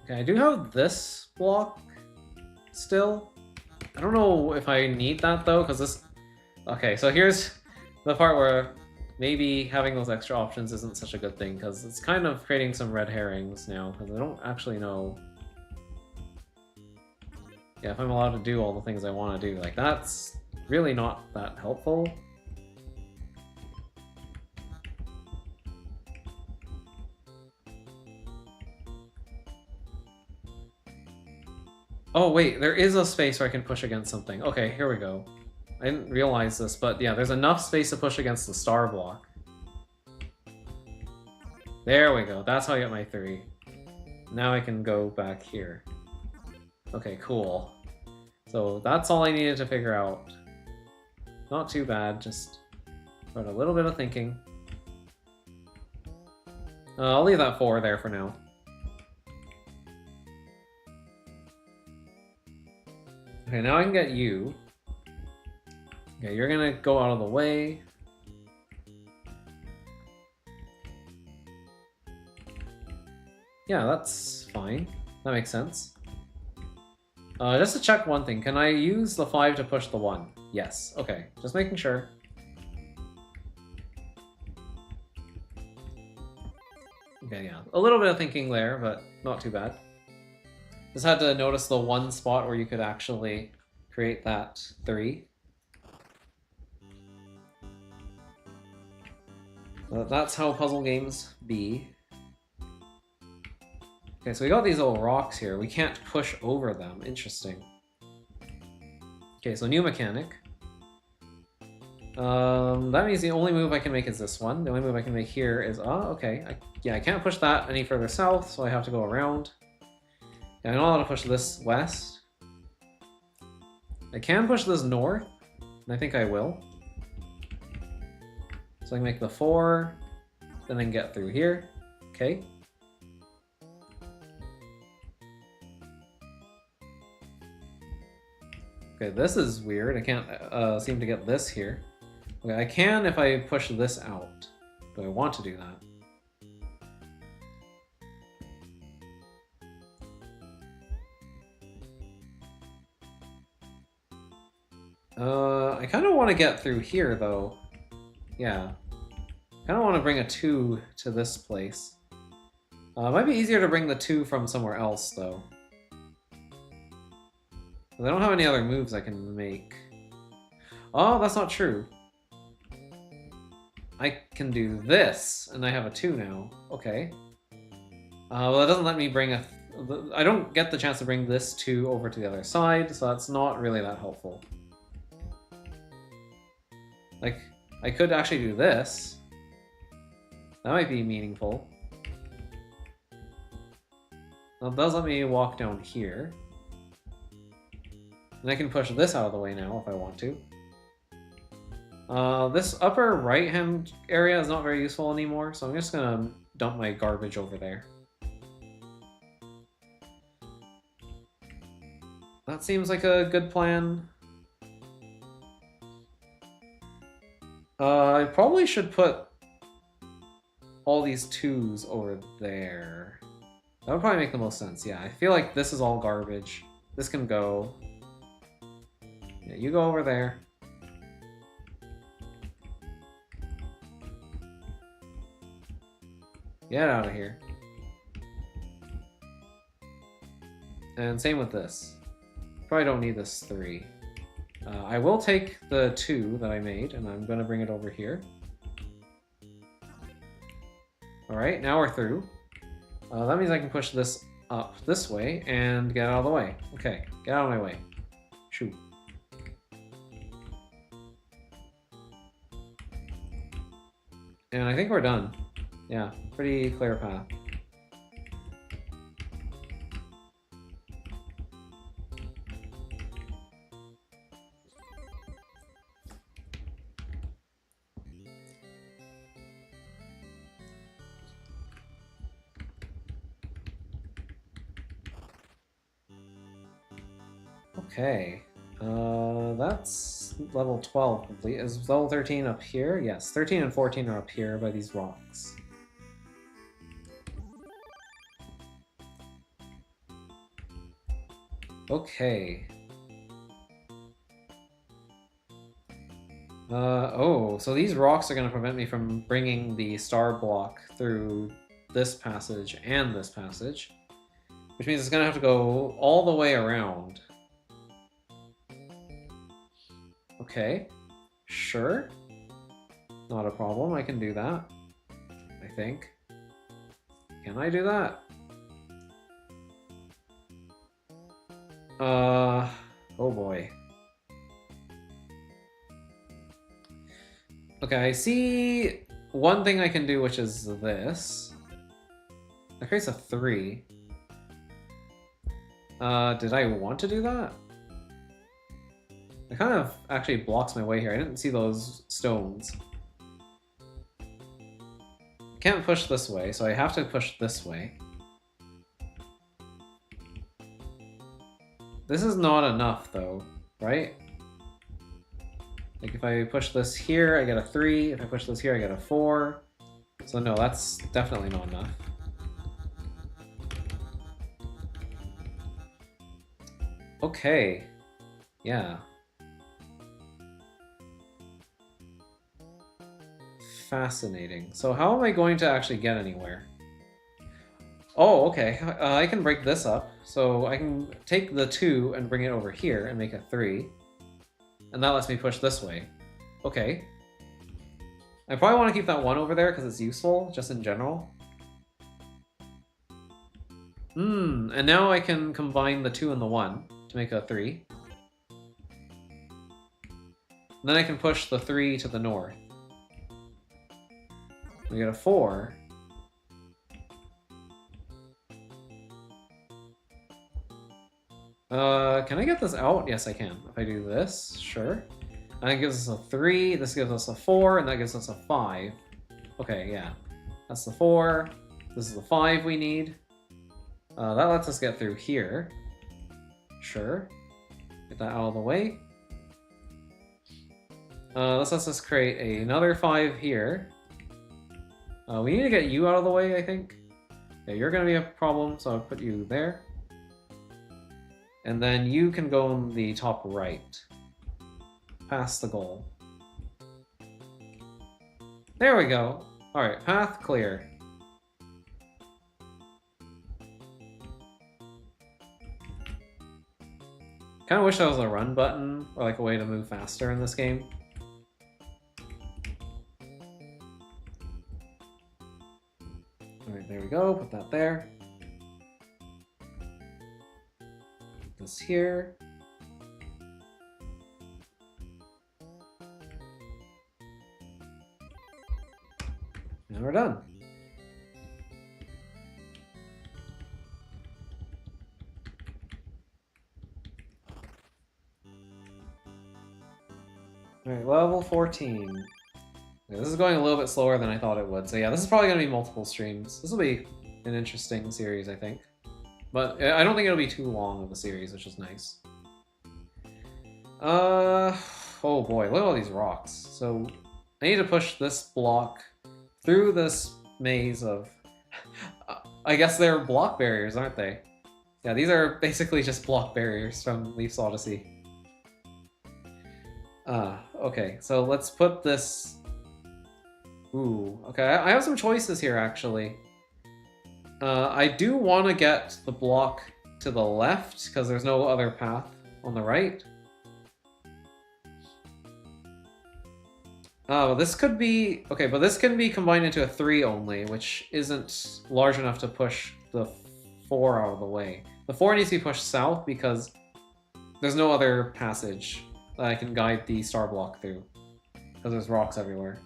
Okay, I do have this block still. I don't know if I need that, though, because this... Okay, so here's the part where maybe having those extra options isn't such a good thing, because it's kind of creating some red herrings now, because I don't actually know... Yeah, if I'm allowed to do all the things I want to do. Like, that's really not that helpful. Oh, wait, there is a space where I can push against something. Okay, here we go. I didn't realize this, but yeah, there's enough space to push against the star block. There we go. That's how I get my 3. Now I can go back here. Okay, cool. So that's all I needed to figure out. Not too bad, just put a little bit of thinking. I'll leave that 4 there for now. Okay, now I can get you. Okay, you're gonna go out of the way. Yeah, that's fine. That makes sense. Just to check one thing, can I use the 5 to push the 1? Yes, okay. Just making sure. Okay, yeah. A little bit of thinking there, but not too bad. Just had to notice the one spot where you could actually create that 3. That's how puzzle games be. Okay, so we got these little rocks here. We can't push over them. Interesting. Okay, so new mechanic. That means the only move I can make is this one. The only move I can make here is... Oh, okay. Yeah, I can't push that any further south, so I have to go around. Yeah, I know how to push this west. I can push this north, and I think I will. So I can make the 4, and then get through here. Okay. Okay, this is weird. I can't seem to get this here. Okay, I can if I push this out. Do I want to do that? I kind of want to get through here, though. Yeah. I kind of want to bring a 2 to this place. It might be easier to bring the 2 from somewhere else, though. I don't have any other moves I can make. Oh, that's not true. I can do this, and I have a 2 now. Okay. Well, it doesn't let me bring a... I don't get the chance to bring this 2 over to the other side, so that's not really that helpful. Like, I could actually do this. That might be meaningful. Well, it does let me walk down here. And I can push this out of the way now if I want to. This upper right-hand area is not very useful anymore, so I'm just gonna dump my garbage over there. That seems like a good plan. I probably should put all these 2s over there. That would probably make the most sense, yeah. I feel like this is all garbage. This can go. Yeah, you go over there. Get out of here. And same with this. Probably don't need this 3. I will take the 2 that I made, and I'm going to bring it over here. Alright, now we're through. That means I can push this up this way and get out of the way. Okay, get out of my way. Shoot. And I think we're done. Yeah, pretty clear path. Okay, that's level 12 complete. Is level 13 up here? Yes, 13 and 14 are up here by these rocks. Okay. Oh, so these rocks are going to prevent me from bringing the star block through this passage and this passage, which means it's going to have to go all the way around. Okay, sure. Not a problem, I can do that. I think. Can I do that? Oh boy. Okay, I see one thing I can do, which is this. That creates a 3. Did I want to do that? It kind of actually blocks my way here. I didn't see those stones. I can't push this way, so I have to push this way. This is not enough, though, right? Like, if I push this here, I get a 3. If I push this here, I get a 4. So no, that's definitely not enough. Okay. Yeah. Fascinating. So how am I going to actually get anywhere? Oh, okay. I can break this up. So I can take the 2 and bring it over here and make a 3. And that lets me push this way. Okay. I probably want to keep that 1 over there because it's useful, just in general. And now I can combine the 2 and the 1 to make a 3. Then I can push the 3 to the north. We get a 4. Can I get this out? Yes, I can. If I do this, sure. And it gives us a 3, this gives us a 4, and that gives us a 5. Okay, yeah. That's the 4. This is the 5 we need. That lets us get through here. Sure. Get that out of the way. This lets us create another 5 here. We need to get you out of the way, I think. Yeah, you're going to be a problem, so I'll put you there. And then you can go on the top right. Past the goal. There we go. Alright, path clear. Kinda wish there was a run button, or like a way to move faster in this game. Alright, there we go, put that there. Put this here. And we're done. Alright, level 14. Yeah, this is going a little bit slower than I thought it would. So yeah, this is probably going to be multiple streams. This will be an interesting series, I think. But I don't think it'll be too long of a series, which is nice. Oh boy, look at all these rocks. So I need to push this block through this maze of... I guess they're block barriers, aren't they? Yeah, these are basically just block barriers from Leaf's Odyssey. Okay, so let's put this... Ooh, okay, I have some choices here, actually. I do want to get the block to the left, because there's no other path on the right. Oh, this could be... Okay, but this can be combined into a 3 only, which isn't large enough to push the 4 out of the way. The 4 needs to be pushed south because there's no other passage that I can guide the star block through, because there's rocks everywhere.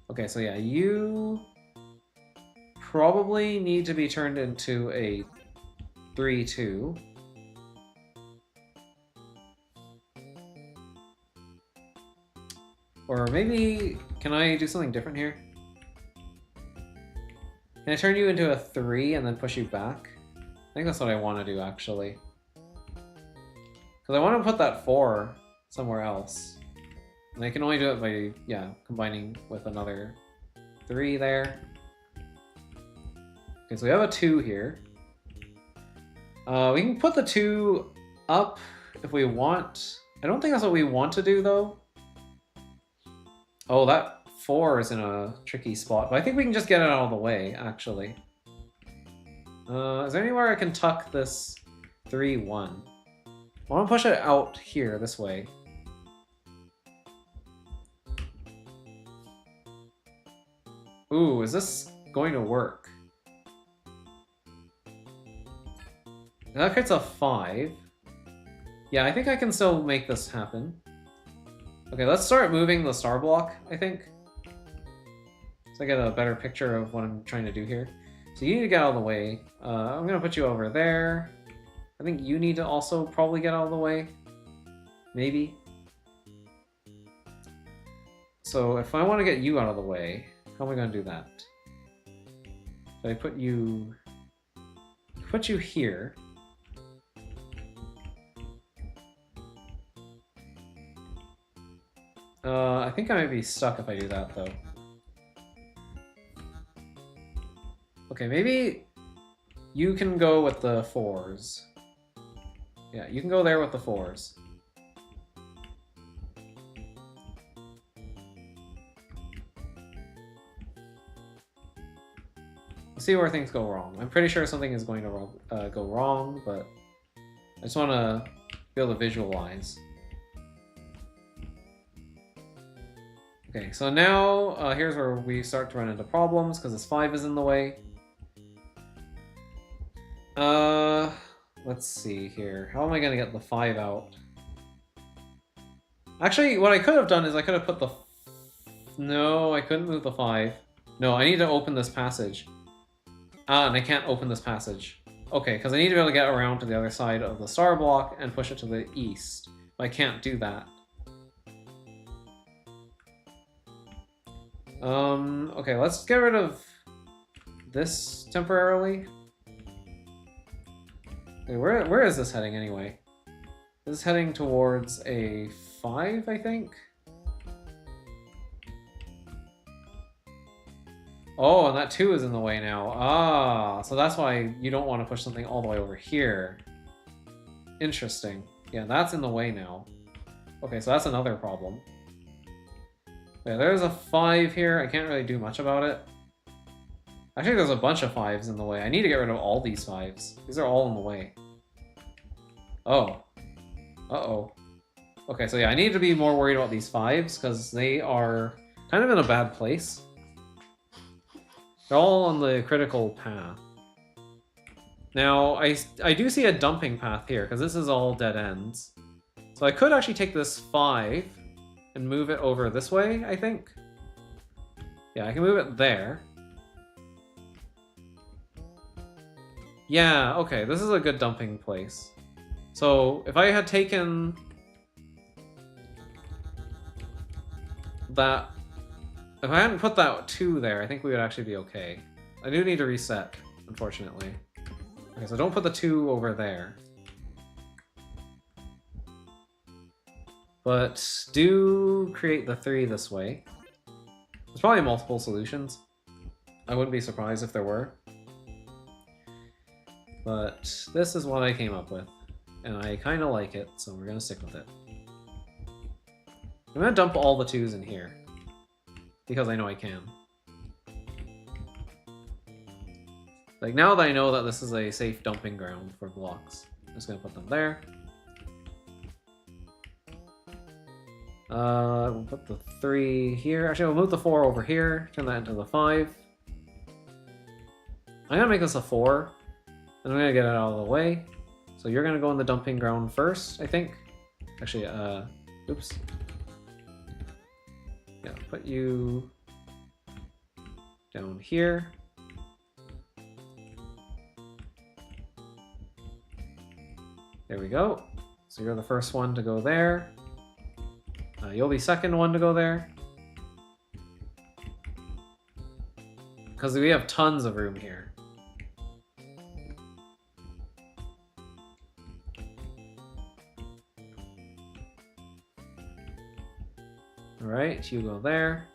Okay, so yeah, you probably need to be turned into a 3-2. Or maybe, can I do something different here? Can I turn you into a 3 and then push you back? I think that's what I want to do, actually. Because I want to put that 4 somewhere else. And I can only do it by, yeah, combining with another 3 there. Okay, so we have a 2 here. We can put the 2 up if we want. I don't think that's what we want to do, though. Oh, that 4 is in a tricky spot, but I think we can just get it out of the way, actually. Is there anywhere I can tuck this 3-1? I want to push it out here, this way. Ooh, is this going to work? That creates a 5. Yeah, I think I can still make this happen. Okay, let's start moving the star block, I think. So I get a better picture of what I'm trying to do here. So you need to get out of the way. I'm going to put you over there. I think you need to also probably get out of the way. Maybe. So if I want to get you out of the way, how am I going to do that? So I put you here. I think I might be stuck if I do that, though. Okay, maybe you can go with the 4s. Yeah, you can go there with the 4s. Let's see where things go wrong. I'm pretty sure something is going to go wrong, but I just want to be able to visualize. Okay, so now here's where we start to run into problems because this 5 is in the way. Let's see here. How am I going to get the 5 out? Actually, what I could have done is I could have put the... No, I couldn't move the 5. No, I need to open this passage. Ah, and I can't open this passage. Okay, because I need to be able to get around to the other side of the star block and push it to the east. But I can't do that. Okay, let's get rid of this temporarily. Okay, where is this heading anyway? This is heading towards a 5, I think? Oh, and that 2 is in the way now. Ah, so that's why you don't want to push something all the way over here. Interesting. Yeah, that's in the way now. Okay, so that's another problem. Yeah, there's a 5 here. I can't really do much about it. Actually, there's a bunch of 5s in the way. I need to get rid of all these 5s. These are all in the way. Oh. Uh-oh. Okay, so yeah, I need to be more worried about these 5s, because they are kind of in a bad place. They're all on the critical path. Now, I do see a dumping path here, because this is all dead ends. So I could actually take this 5 and move it over this way, I think. Yeah, I can move it there. Yeah, okay, this is a good dumping place. So if I had taken that... If I hadn't put that 2 there, I think we would actually be okay. I do need to reset, unfortunately. Okay, so don't put the 2 over there. But do create the 3 this way. There's probably multiple solutions. I wouldn't be surprised if there were. But this is what I came up with. And I kind of like it, so we're going to stick with it. I'm going to dump all the 2s in here. Because I know I can. Like, now that I know that this is a safe dumping ground for blocks, I'm just going to put them there. We'll put the 3 here. Actually, we'll move the 4 over here. Turn that into the 5. I'm going to make this a 4. And I'm going to get it out of the way. So you're going to go in the dumping ground first, I think. Actually, oops. Yeah, put you down here. There we go. So you're the first one to go there. You'll be second one to go there. Because we have tons of room here. Alright, you go there.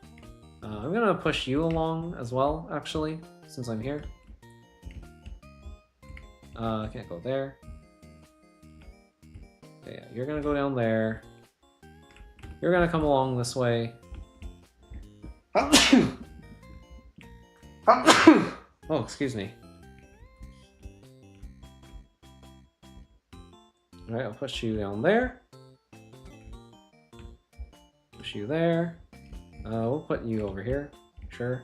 I'm gonna push you along as well, actually, since I'm here. I can't go there. Okay, yeah, you're gonna go down there. You're gonna come along this way. Oh, excuse me. Alright, I'll push you down there. Push you there. We'll put you over here. Sure.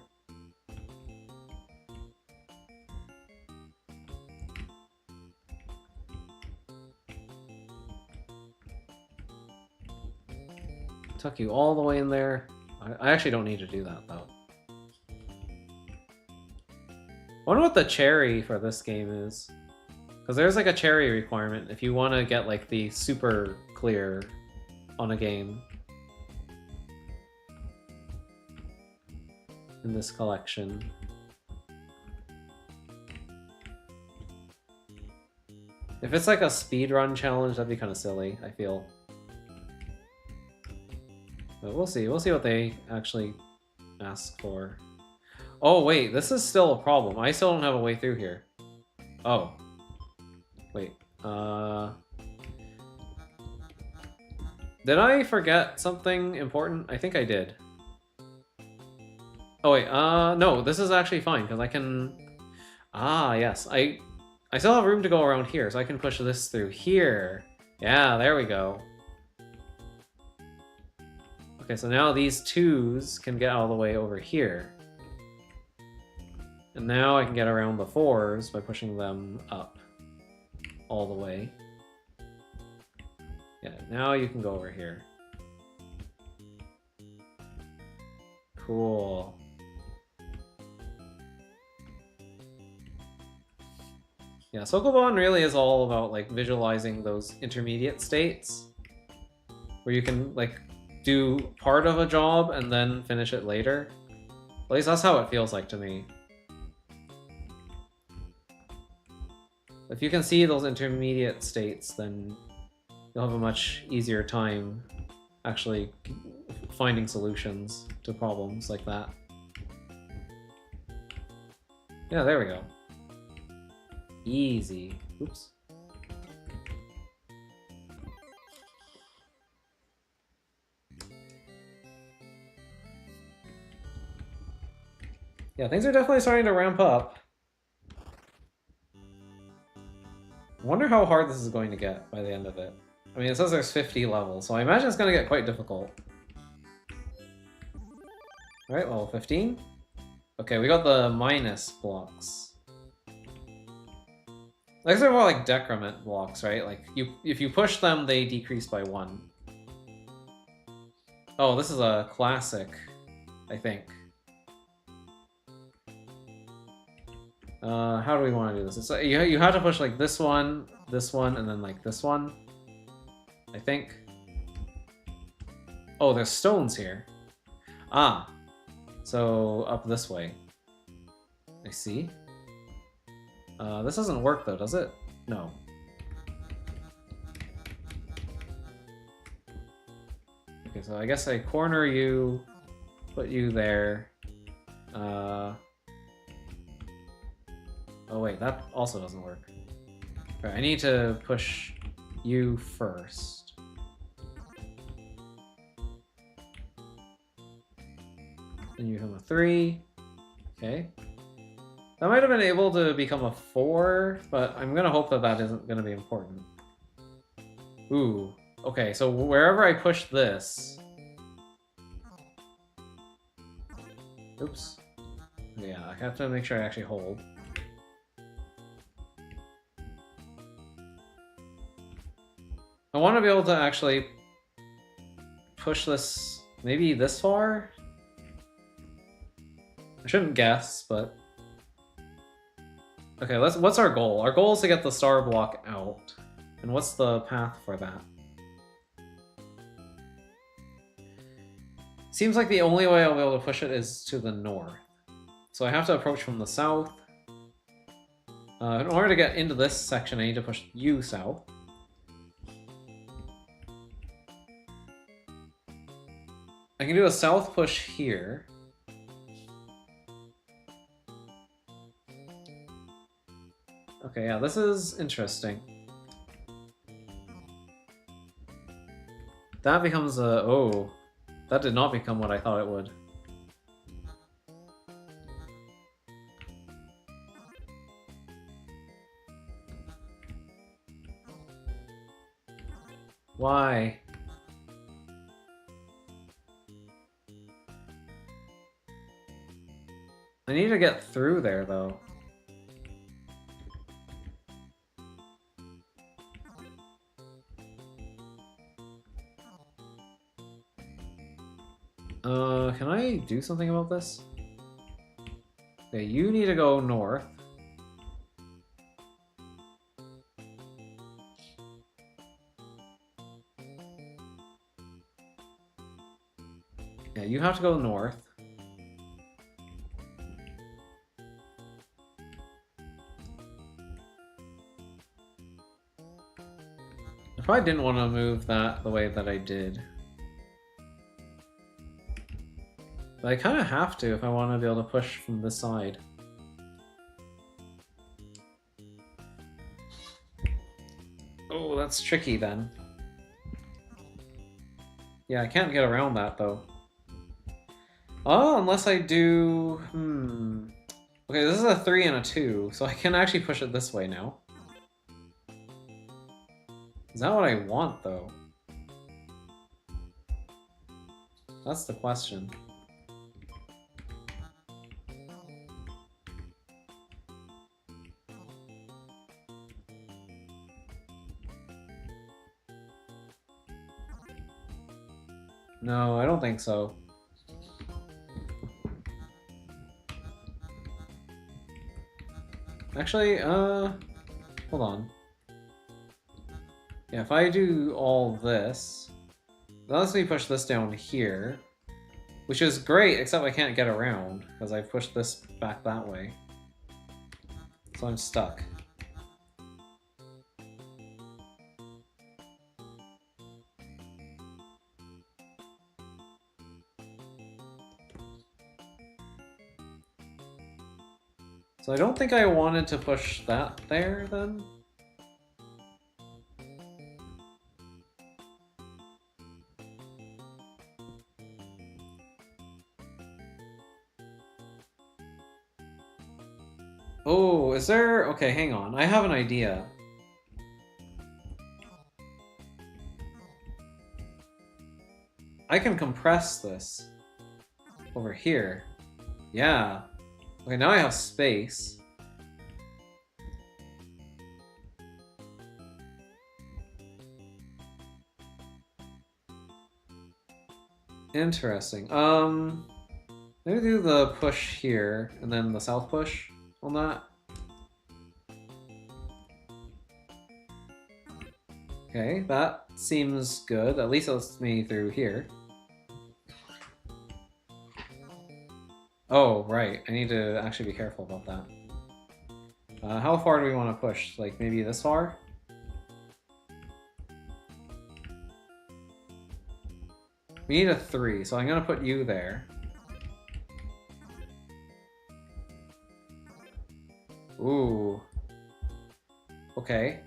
Tuck you all the way in there. I actually don't need to do that, though. I wonder what the cherry for this game is. Because there's like a cherry requirement if you want to get like the super clear on a game. In this collection. If it's like a speedrun challenge, that'd be kind of silly, I feel. But we'll see. We'll see what they actually ask for. Oh, wait. This is still a problem. I still don't have a way through here. Oh. Wait. Did I forget something important? I think I did. Oh, wait. No. This is actually fine, because I can... Ah, yes. I still have room to go around here, so I can push this through here. Yeah, there we go. Okay, so now these 2s can get all the way over here. And now I can get around the 4s by pushing them up all the way. Yeah, now you can go over here. Cool. Yeah, Sokobon really is all about like visualizing those intermediate states where you can like do part of a job and then finish it later. At least that's how it feels like to me. If you can see those intermediate states, then you'll have a much easier time actually finding solutions to problems like that. Yeah, there we go. Easy. Oops. Yeah, things are definitely starting to ramp up. I wonder how hard this is going to get by the end of it. I mean, it says there's 50 levels, so I imagine it's going to get quite difficult. Alright, level 15. Okay, we got the minus blocks. These are more like decrement blocks, right? Like, if you push them, they decrease by 1. Oh, this is a classic, I think. How do we want to do this? It's like, you have to push like this one, and then like this one, I think. Oh, there's stones here. Ah, so up this way. I see. This doesn't work though, does it? No. Okay, so I guess I corner you, put you there. Oh wait, that also doesn't work. Right, I need to push you first. Then you become a 3. Okay. That might have been able to become a 4, but I'm gonna hope that that isn't gonna be important. Ooh. Okay, so wherever I push this... Oops. Yeah, I have to make sure I actually hold. I want to be able to actually push this maybe this far? I shouldn't guess, but... Okay, what's our goal? Our goal is to get the star block out. And what's the path for that? Seems like the only way I'll be able to push it is to the north. So I have to approach from the south. In order to get into this section, I need to push you south. I can do a south push here. Okay, yeah, this is interesting. That becomes a... Oh, that did not become what I thought it would. Why? I need to get through there, though. Can I do something about this? Okay, you need to go north. Yeah, you have to go north. I probably didn't want to move that the way that I did. But I kind of have to if I want to be able to push from this side. Oh, that's tricky then. Yeah, I can't get around that though. Oh, unless I do... Okay, this is a 3 and a 2, so I can actually push it this way now. Is that what I want, though? That's the question. No, I don't think so. Actually, hold on. Yeah, if I do all this, that lets me push this down here, which is great, except I can't get around, because I pushed this back that way. So I'm stuck. So I don't think I wanted to push that there, then? Oh, is there... Okay, hang on. I have an idea. I can compress this over here. Yeah. Okay, now I have space. Interesting. Maybe do the push here, and then the south push on that. Okay, that seems good. At least it lets me through here. Oh, right. I need to actually be careful about that. How far do we want to push? Like, maybe this far? We need a 3, so I'm gonna put you there. Ooh. Okay.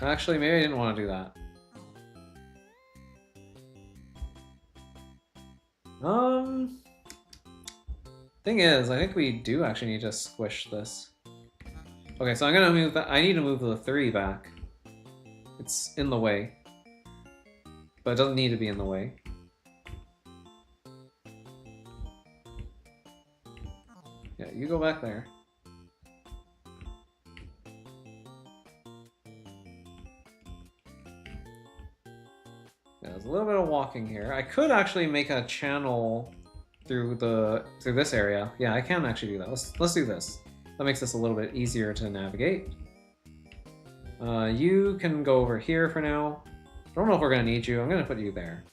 Actually, maybe I didn't want to do that. Thing is, I think we do actually need to squish this. Okay, so I'm gonna move that. I need to move the 3 back. It's in the way. But it doesn't need to be in the way. Yeah, you go back there. Yeah, there's a little bit of walking here. I could actually make a channel through this area. Yeah, I can actually do that. Let's do this. That makes this a little bit easier to navigate. You can go over here for now. I don't know if we're gonna need you. I'm gonna put you there.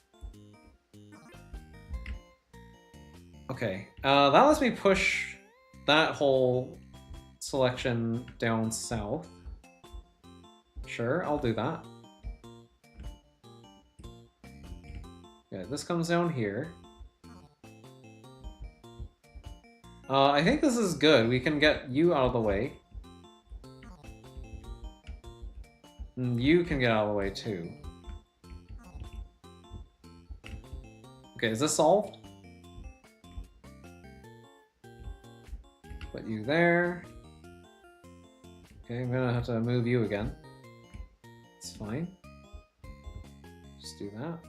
Okay, that lets me push that whole selection down south. Sure, I'll do that. Okay, this comes down here. I think this is good. We can get you out of the way. And you can get out of the way too. Okay, is this solved? Put you there. Okay, I'm gonna have to move you again. It's fine. Just do that.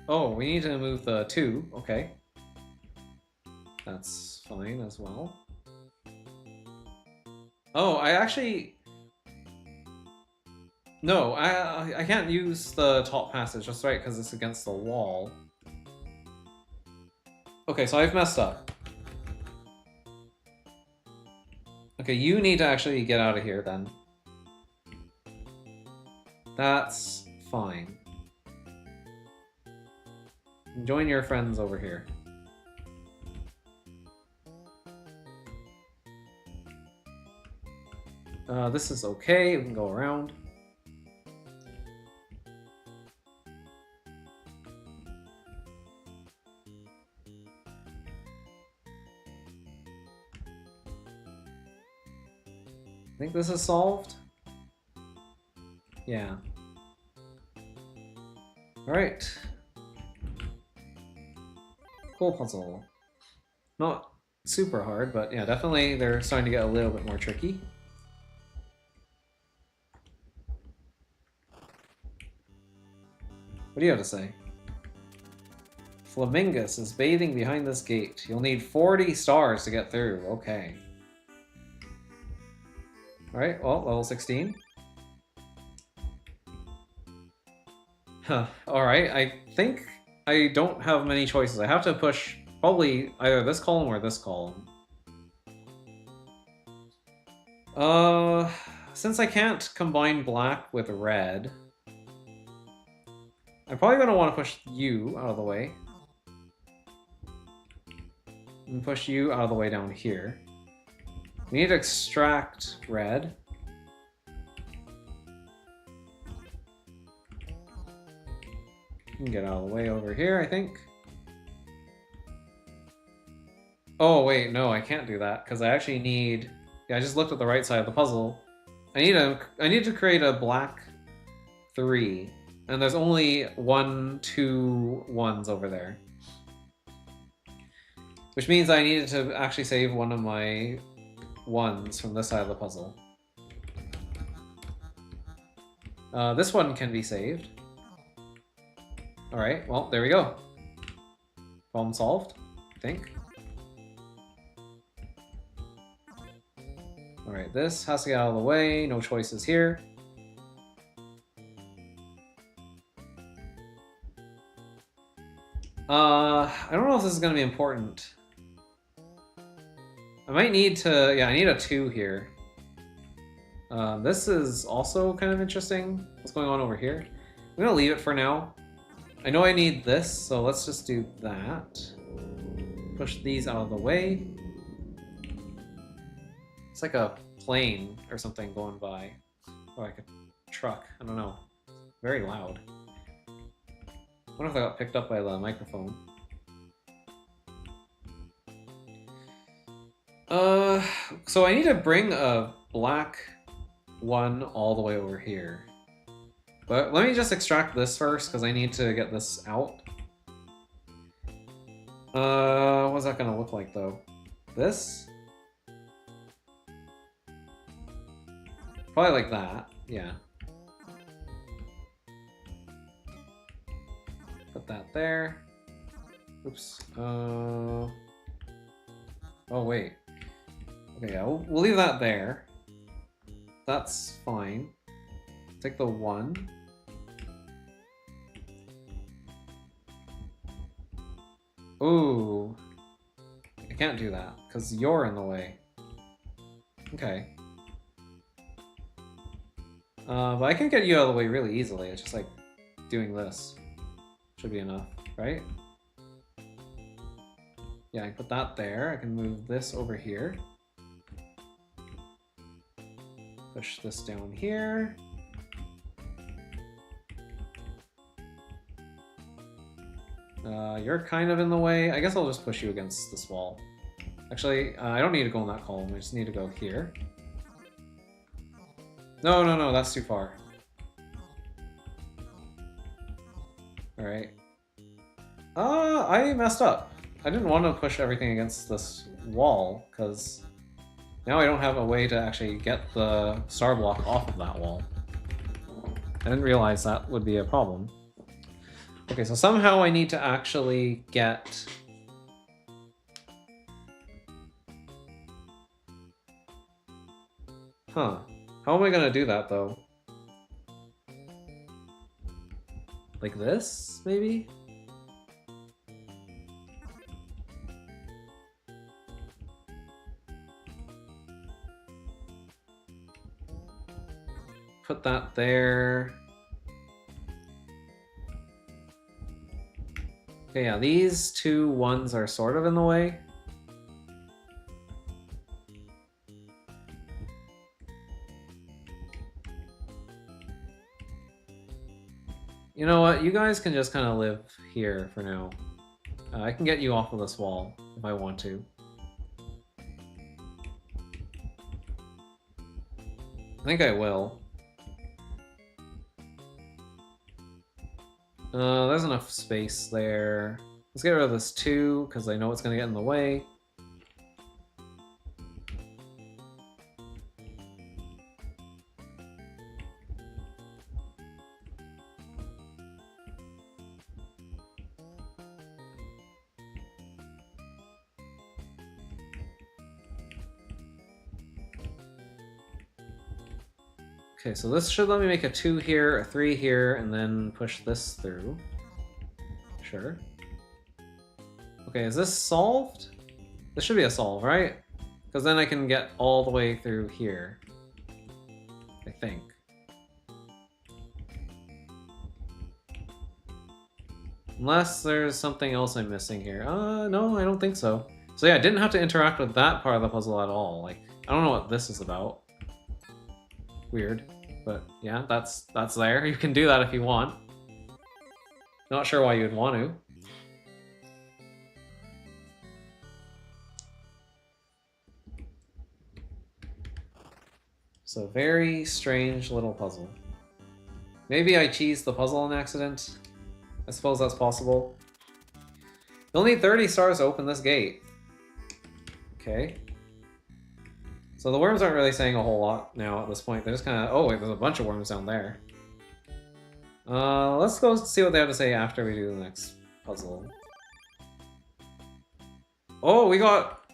Oh, we need to move the 2. Okay. That's fine as well. Oh, I actually... No, I can't use the top passage, that's right, because it's against the wall. Okay, so I've messed up. Okay, you need to actually get out of here then. That's fine. Join your friends over here. This is okay, we can go around. I think this is solved. Yeah. Alright. Cool puzzle. Not super hard, but yeah, definitely they're starting to get a little bit more tricky. What do you have to say? Flamingus is bathing behind this gate. You'll need 40 stars to get through. Okay. Alright, well, level 16. Huh. Alright, I think I don't have many choices. I have to push probably either this column or this column. Since I can't combine black with red, I'm probably going to want to push you out of the way. And push you out of the way down here. We need to extract red. You can get out of the way over here, I think. Oh, wait, no, I can't do that, because I actually need... Yeah, I just looked at the right side of the puzzle. I need to create a black 3, and there's only 1, 2 ones over there. Which means I needed to actually save one of my 1s from this side of the puzzle. This one can be saved. Alright, well, there we go. Problem solved, I think. Alright, this has to get out of the way, no choices here. I don't know if this is going to be important. I might need to... Yeah, I need a 2 here. This is also kind of interesting. What's going on over here? I'm going to leave it for now. I know I need this, so let's just do that. Push these out of the way. It's like a plane or something going by. Or like a truck. I don't know. Very loud. wonder if I got picked up by the microphone. So I need to bring a black one all the way over here. But let me just extract this first, because I need to get this out. What's that gonna look like, though? This? Probably like that, yeah. Put that there. Oops. Oh, wait. Okay, yeah, we'll leave that there. That's fine. Take the 1. Ooh. I can't do that, because you're in the way. Okay. But I can get you out of the way really easily. It's just like doing this. Should be enough, right? Yeah, I can put that there. I can move this over here. Push this down here. You're kind of in the way. I guess I'll just push you against this wall. Actually, I don't need to go in that column. I just need to go here. No, that's too far. Alright. I messed up. I didn't want to push everything against this wall, because now I don't have a way to actually get the star block off of that wall. I didn't realize that would be a problem. Okay, so somehow I need to actually get... Huh. How am I gonna do that, though? Like this, maybe? Put that there. Okay, yeah, these 2 1s are sort of in the way. You know what? You guys can just kind of live here for now. I can get you off of this wall if I want to. I think I will. There's enough space there. Let's get rid of this 2, because I know it's going to get in the way. Okay, so this should let me make a 2 here, a 3 here, and then push this through. Sure. Okay, is this solved? This should be a solve, right? Because then I can get all the way through here. I think. Unless there's something else I'm missing here. No, I don't think so. So yeah, I didn't have to interact with that part of the puzzle at all. Like, I don't know what this is about. Weird. But yeah, that's there. You can do that if you want. Not sure why you'd want to. So very strange little puzzle. Maybe I cheesed the puzzle on accident. I suppose that's possible. You'll need 30 stars to open this gate. Okay. So the worms aren't really saying a whole lot now at this point. They're just kind of... Oh, wait, there's a bunch of worms down there. Let's go see what they have to say after we do the next puzzle. Oh, we got...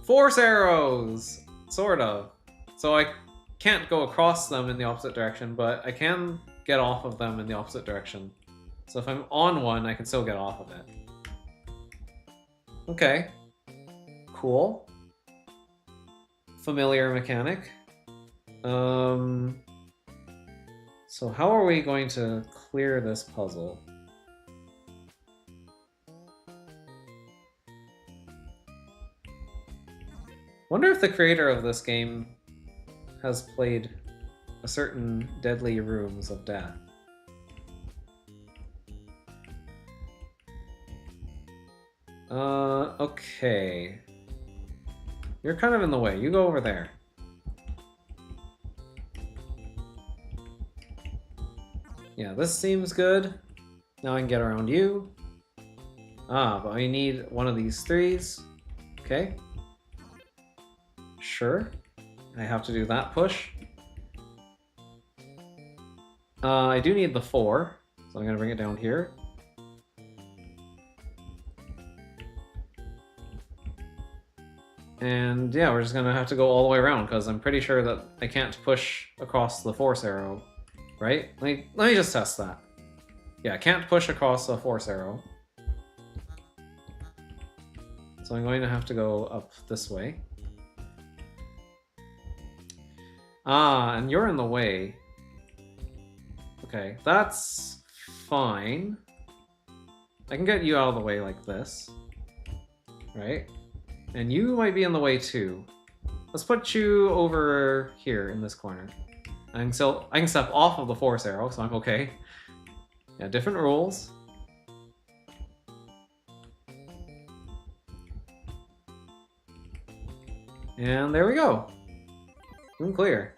Force arrows! Sort of. So I can't go across them in the opposite direction, but I can get off of them in the opposite direction. So if I'm on one, I can still get off of it. Okay. Cool. Familiar mechanic. So how are we going to clear this puzzle? Wonder if the creator of this game has played a certain deadly rooms of death. Okay. You're kind of in the way. You go over there. Yeah, this seems good. Now I can get around you. Ah, but I need one of these 3s. Okay. Sure. I have to do that push. I do need the 4, so I'm gonna bring it down here. And yeah, we're just gonna have to go all the way around, because I'm pretty sure that I can't push across the force arrow, right? Let me just test that. Yeah, I can't push across the force arrow. So I'm going to have to go up this way. Ah, and you're in the way. Okay, that's fine. I can get you out of the way like this. Right? And you might be in the way too. Let's put you over here in this corner. I can step off of the force arrow, so I'm okay. Yeah, different rules. And there we go. Room clear.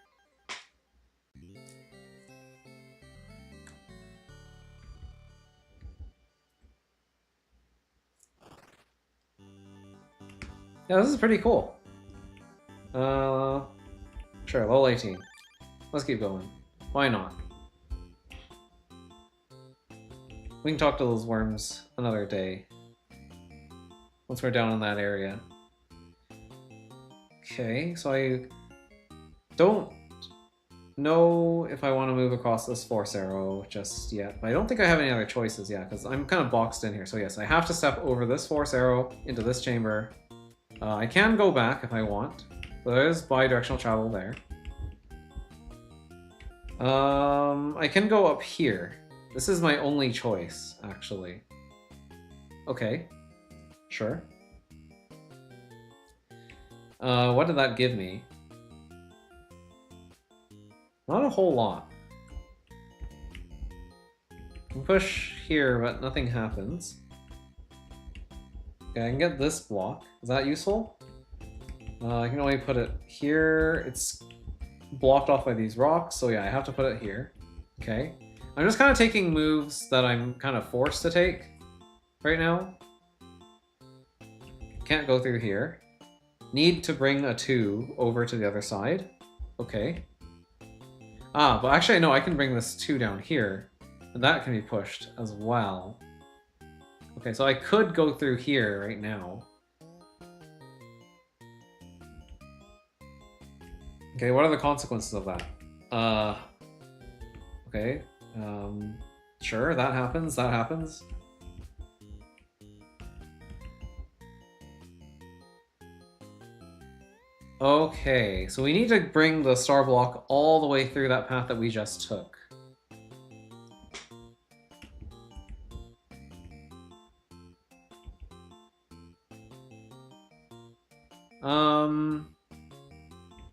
Yeah, this is pretty cool. Sure, level 18. Let's keep going. Why not? We can talk to those worms another day. Once we're down in that area. Okay, so I don't know if I want to move across this force arrow just yet. But I don't think I have any other choices yet, because I'm kind of boxed in here. So yes, I have to step over this force arrow into this chamber. I can go back if I want. So there's bi-directional travel there. I can go up here. This is my only choice, actually. Okay. Sure. What did that give me? Not a whole lot. I can push here, but nothing happens. Okay, I can get this block. Is that useful? I can only put it here. It's blocked off by these rocks, so yeah, I have to put it here. Okay. I'm just kind of taking moves that I'm kind of forced to take right now. Can't go through here. Need to bring a 2 over to the other side. Okay. Ah, but actually, no, I can bring this 2 down here. And that can be pushed as well. Okay, so I could go through here right now. Okay, what are the consequences of that? Okay. Sure, that happens, that happens. Okay, so we need to bring the star block all the way through that path that we just took.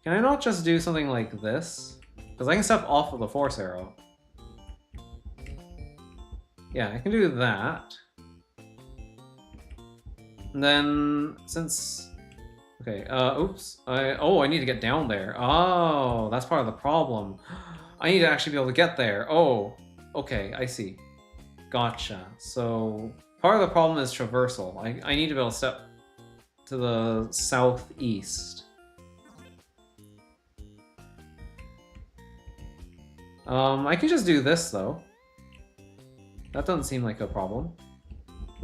Can I not just do something like this? Because I can step off of the force arrow. Yeah, I can do that. And then, since... Okay, oops. I need to get down there. Oh, that's part of the problem. I need to actually be able to get there. Oh, okay, I see. Gotcha. So, part of the problem is traversal. I need to be able to step to the southeast. I can just do this, though. That doesn't seem like a problem.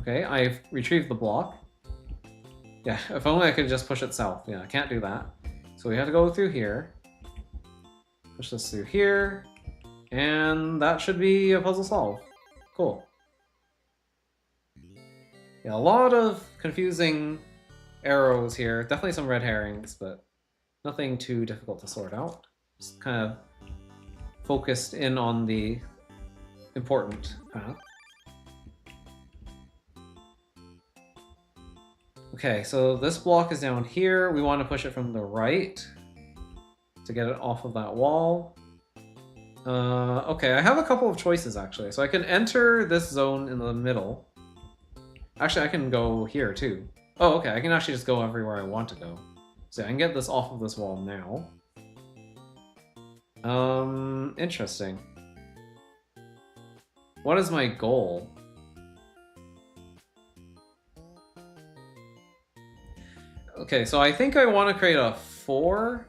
Okay, I've retrieved the block. Yeah, if only I could just push it south. Yeah, I can't do that. So we have to go through here. Push this through here. And that should be a puzzle solved. Cool. Yeah, a lot of confusing arrows here. Definitely some red herrings, but nothing too difficult to sort out. Just kind of focused in on the important path. Okay, so this block is down here. We want to push it from the right to get it off of that wall. Okay, I have a couple of choices actually. So I can enter this zone in the middle. Actually, I can go here too. Oh, okay, I can actually just go everywhere I want to go. So I can get this off of this wall now. Interesting. What is my goal? Okay, so I think I want to create a 4,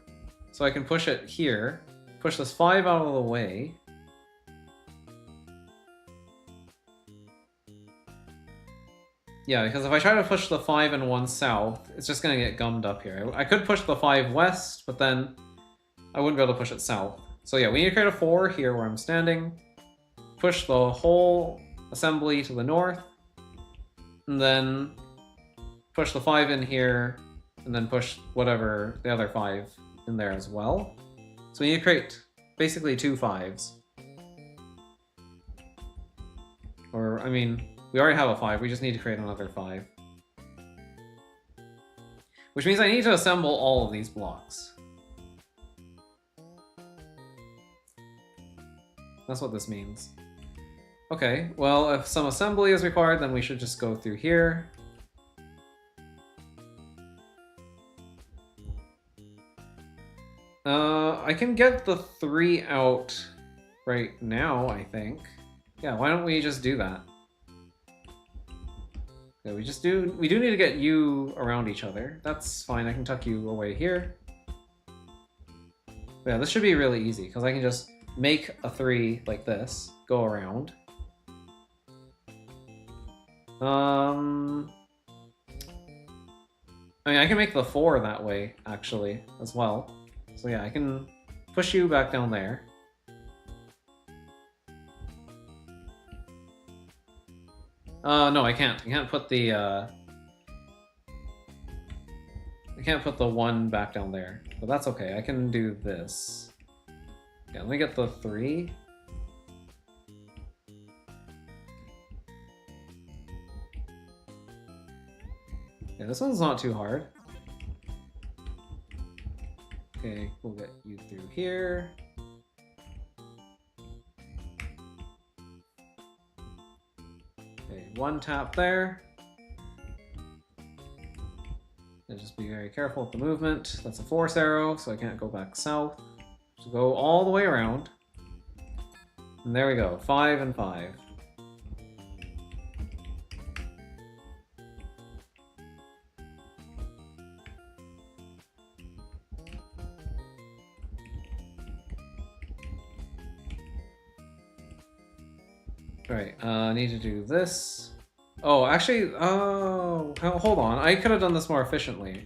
so I can push it here. Push this 5 out of the way. Yeah, because if I try to push the 5 and 1 south, it's just going to get gummed up here. I could push the 5 west, but then I wouldn't be able to push it south. So yeah, we need to create a 4 here where I'm standing. Push the whole assembly to the north. And then push the 5 in here, and then push whatever, the other 5 in there as well. So we need to create basically 2 5s. Or, I mean, we already have a 5, we just need to create another 5. Which means I need to assemble all of these blocks. That's what this means. Okay, well, if some assembly is required, then we should just go through here. I can get the 3 out right now, I think. Yeah, why don't we just do that? Yeah, we do need to get you around each other. That's fine, I can tuck you away here. But yeah, this should be really easy, because I can just make a 3 like this, go around. I mean, I can make the 4 that way, actually, as well. So yeah, I can push you back down there. No, I can't. I can't put the, I can't put the 1 back down there. But that's okay, I can do this. Yeah, let me get the 3. Yeah, this one's not too hard. Okay, we'll get you through here. Okay, 1 tap there. And just be very careful with the movement. That's a force arrow, so I can't go back south. So go all the way around. And there we go, 5 and 5. Right, I need to do this. Oh, actually, oh, hold on. I could have done this more efficiently.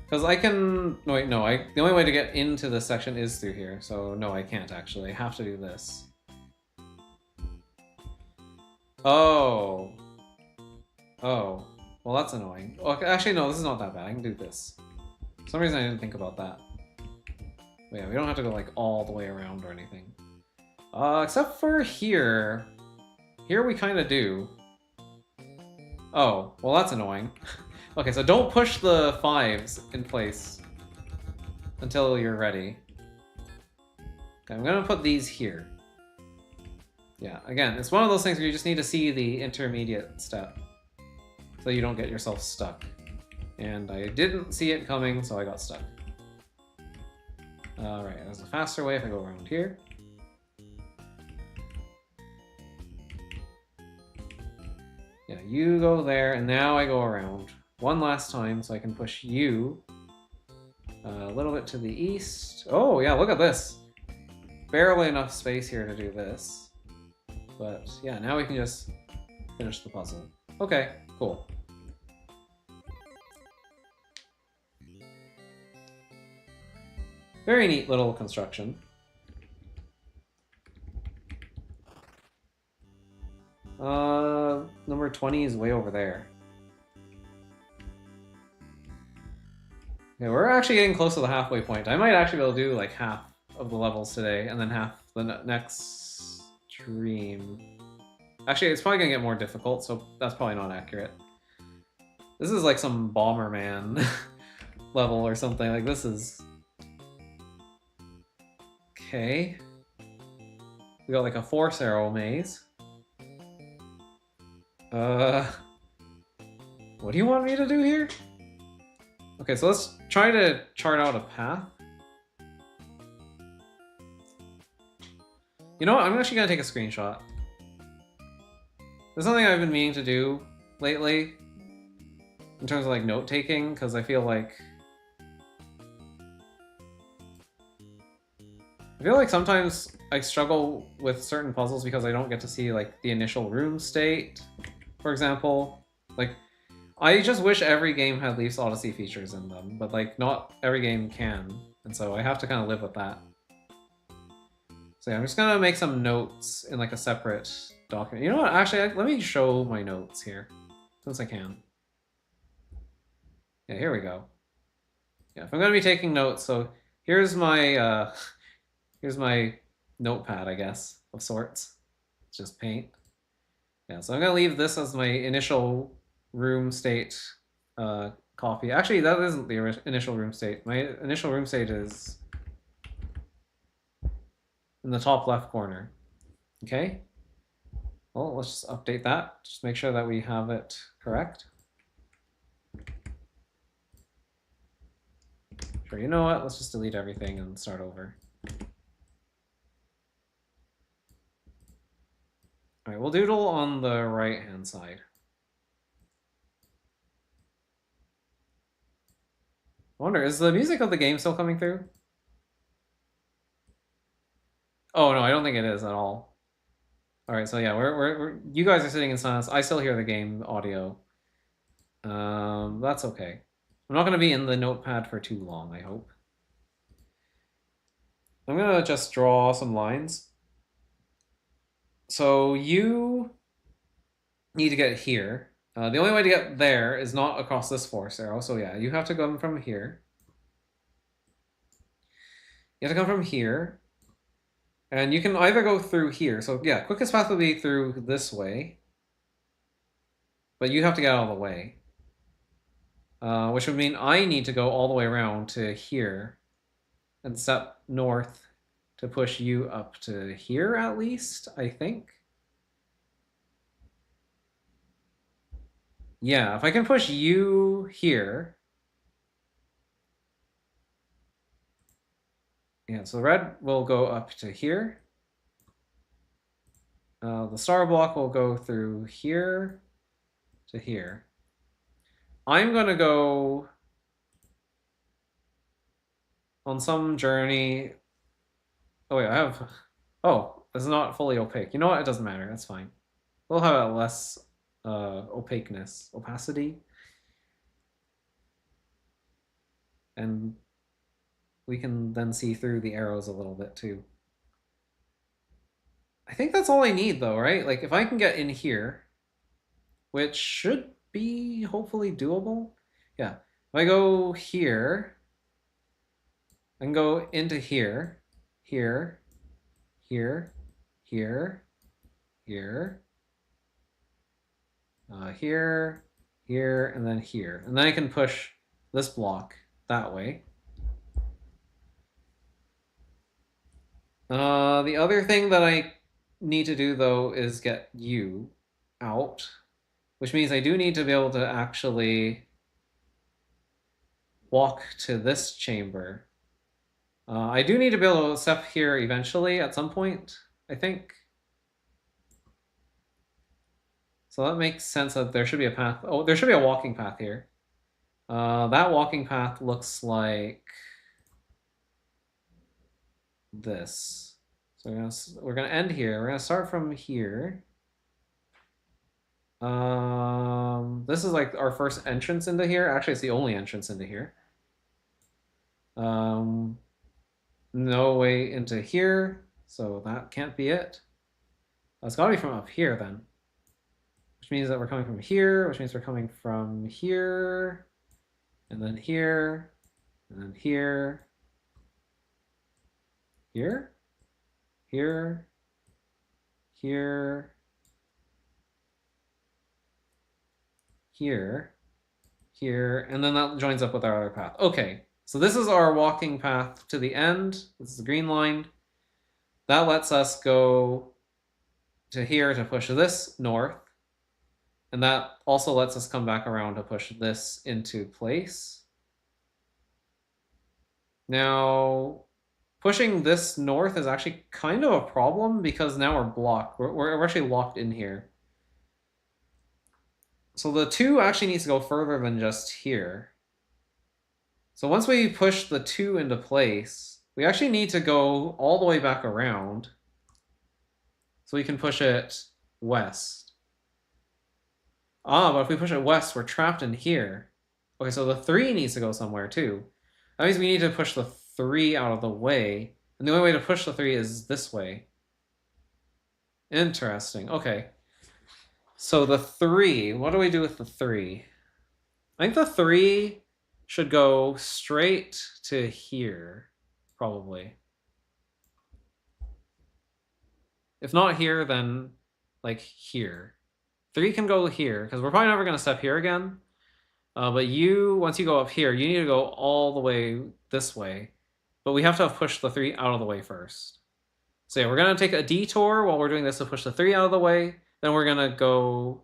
Because I can... No, wait, no. The only way to get into this section is through here. So, no, I can't, actually. I have to do this. Oh. Oh. Well, that's annoying. Okay, actually, no, this is not that bad. I can do this. For some reason, I didn't think about that. But yeah, we don't have to go, like, all the way around or anything. Except for here. Here we kind of do. Oh, well that's annoying. Okay, so don't push the 5s in place until you're ready. Okay, I'm gonna put these here. Yeah, again, it's one of those things where you just need to see the intermediate step so you don't get yourself stuck. And I didn't see it coming, so I got stuck. Alright, there's a faster way if I go around here. Yeah, you go there, and now I go around one last time so I can push you a little bit to the east. Oh, yeah, look at this. Barely enough space here to do this. But yeah, now we can just finish the puzzle. Okay, cool. Very neat little construction. Number 20 is way over there. Okay, we're actually getting close to the halfway point. I might actually be able to do like half of the levels today, and then half the next stream. Actually, it's probably gonna get more difficult, so that's probably not accurate. This is like some Bomberman level or something. Like, this is... Okay. We got like a force arrow maze. What do you want me to do here? Okay, so let's try to chart out a path. You know what? I'm actually gonna take a screenshot. There's something I've been meaning to do lately in terms of like note taking, because I feel like sometimes I struggle with certain puzzles because I don't get to see like the initial room state, for example. Like, I just wish every game had Leaf's Odyssey features in them, but like not every game can, and so I have to kind of live with that. So yeah, I'm just gonna make some notes in like a separate document. You know what? Actually, let me show my notes here, since I can. Yeah, here we go. Yeah, if I'm gonna be taking notes, so here's my notepad, I guess, of sorts. It's just paint. Yeah, so I'm gonna leave this as my initial room state copy. Actually, that isn't the initial room state. My initial room state is in the top left corner. Okay. Well, let's just update that. Just make sure that we have it correct. Sure, you know what? Let's just delete everything and start over. All right, we'll doodle on the right-hand side. I wonder, is the music of the game still coming through? Oh no, I don't think it is at all. All right, so yeah, you guys are sitting in silence. I still hear the game audio. That's okay. I'm not going to be in the notepad for too long, I hope. I'm going to just draw some lines. So you need to get here. The only way to get there is not across this force arrow. So yeah, you have to come from here. You have to come from here. And you can either go through here. So yeah, quickest path would be through this way. But you have to get out of the way. Which would mean I need to go all the way around to here and step north to push you up to here at least, I think. Yeah, if I can push you here. Yeah, so red will go up to here. The star block will go through here to here. I'm going to go on some journey. Oh, wait, I have... Oh, it's not fully opaque. You know what? It doesn't matter. That's fine. We'll have a less opacity. And we can then see through the arrows a little bit too. I think that's all I need though, right? Like if I can get in here, which should be hopefully doable. Yeah, if I go here, I can go into here, here, here, here, here, here, here, and then here. And then I can push this block that way. The other thing that I need to do though is get you out, which means I do need to be able to actually walk to this chamber. I do need to be able to step here eventually at some point, I think. So that makes sense that there should be a path. Oh, there should be a walking path here. That walking path looks like this. So we're gonna end here. We're gonna start from here. This is like our first entrance into here. Actually, it's the only entrance into here. No way into here, so that can't be it. It's gotta be from up here then. Which means that we're coming from here, which means we're coming from here, and then here, and then here, here, here, here, here, here, and then that joins up with our other path. Okay, so this is our walking path to the end. This is the green line. that lets us go to here to push this north. And that also lets us come back around to push this into place. Now, pushing this north is actually kind of a problem because now we're blocked. We're actually locked in here. So the 2 actually needs to go further than just here. So once we push the 2 into place, we actually need to go all the way back around so we can push it west. But if we push it west, we're trapped in here. Okay, so the 3 needs to go somewhere too. That means we need to push the 3 out of the way. And the only way to push the 3 is this way. Interesting. Okay. So the 3, what do we do with the 3? I think the 3 should go straight to here, probably. If not here, then like here. 3 can go here, because we're probably never going to step here again. But once you go up here, you need to go all the way this way. But we have to have pushed the 3 out of the way first. So yeah, we're going to take a detour while we're doing this to push the 3 out of the way. Then we're going to go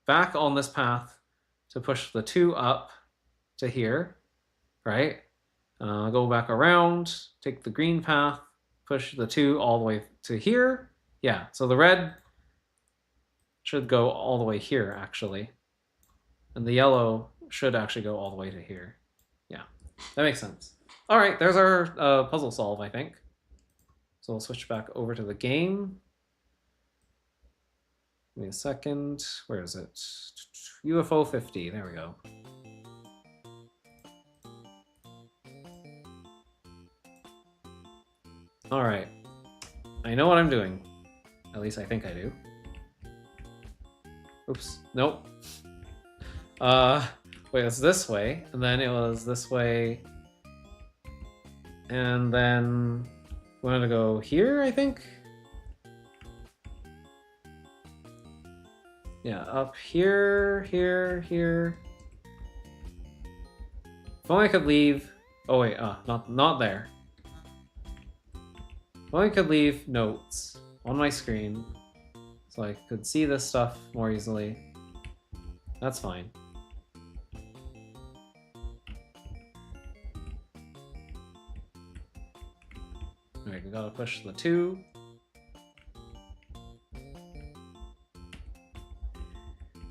back on this path to push the 2 up to here, right? Go back around, take the green path, push the 2 all the way to here. Yeah, so the red should go all the way here, actually. And the yellow should actually go all the way to here. Yeah, that makes sense. All right, there's our puzzle solve, I think. So we'll switch back over to the game. Give me a second. Where is it? UFO 50. There we go. All right. I know what I'm doing. At least I think I do. Oops. Nope. Wait, it's this way. And then it was this way. And then we're gonna go here, I think? Yeah, up here, here. If only I could leave... Oh wait, not there. If only I could leave notes on my screen so I could see this stuff more easily. That's fine. Alright, we gotta push the 2.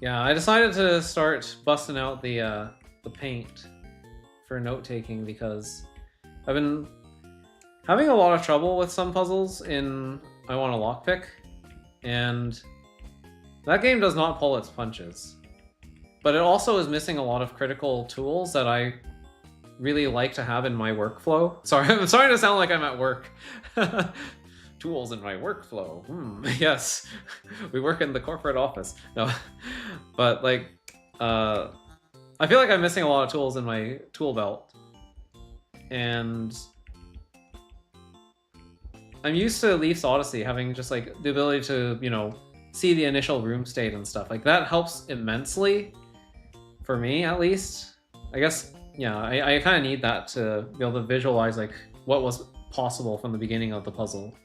Yeah, I decided to start busting out the paint for note-taking because I've been having a lot of trouble with some puzzles in I Want a Lockpick, and that game does not pull its punches. But it also is missing a lot of critical tools that I really like to have in my workflow. Sorry, I'm starting to sound like I'm at work. Tools in my workflow. Yes, we work in the corporate office. No, but like, I feel like I'm missing a lot of tools in my tool belt. And I'm used to Leaf's Odyssey having just like the ability to, you know, see the initial room state and stuff. Like that helps immensely, for me at least. I guess, yeah, I kind of need that to be able to visualize like what was possible from the beginning of the puzzle.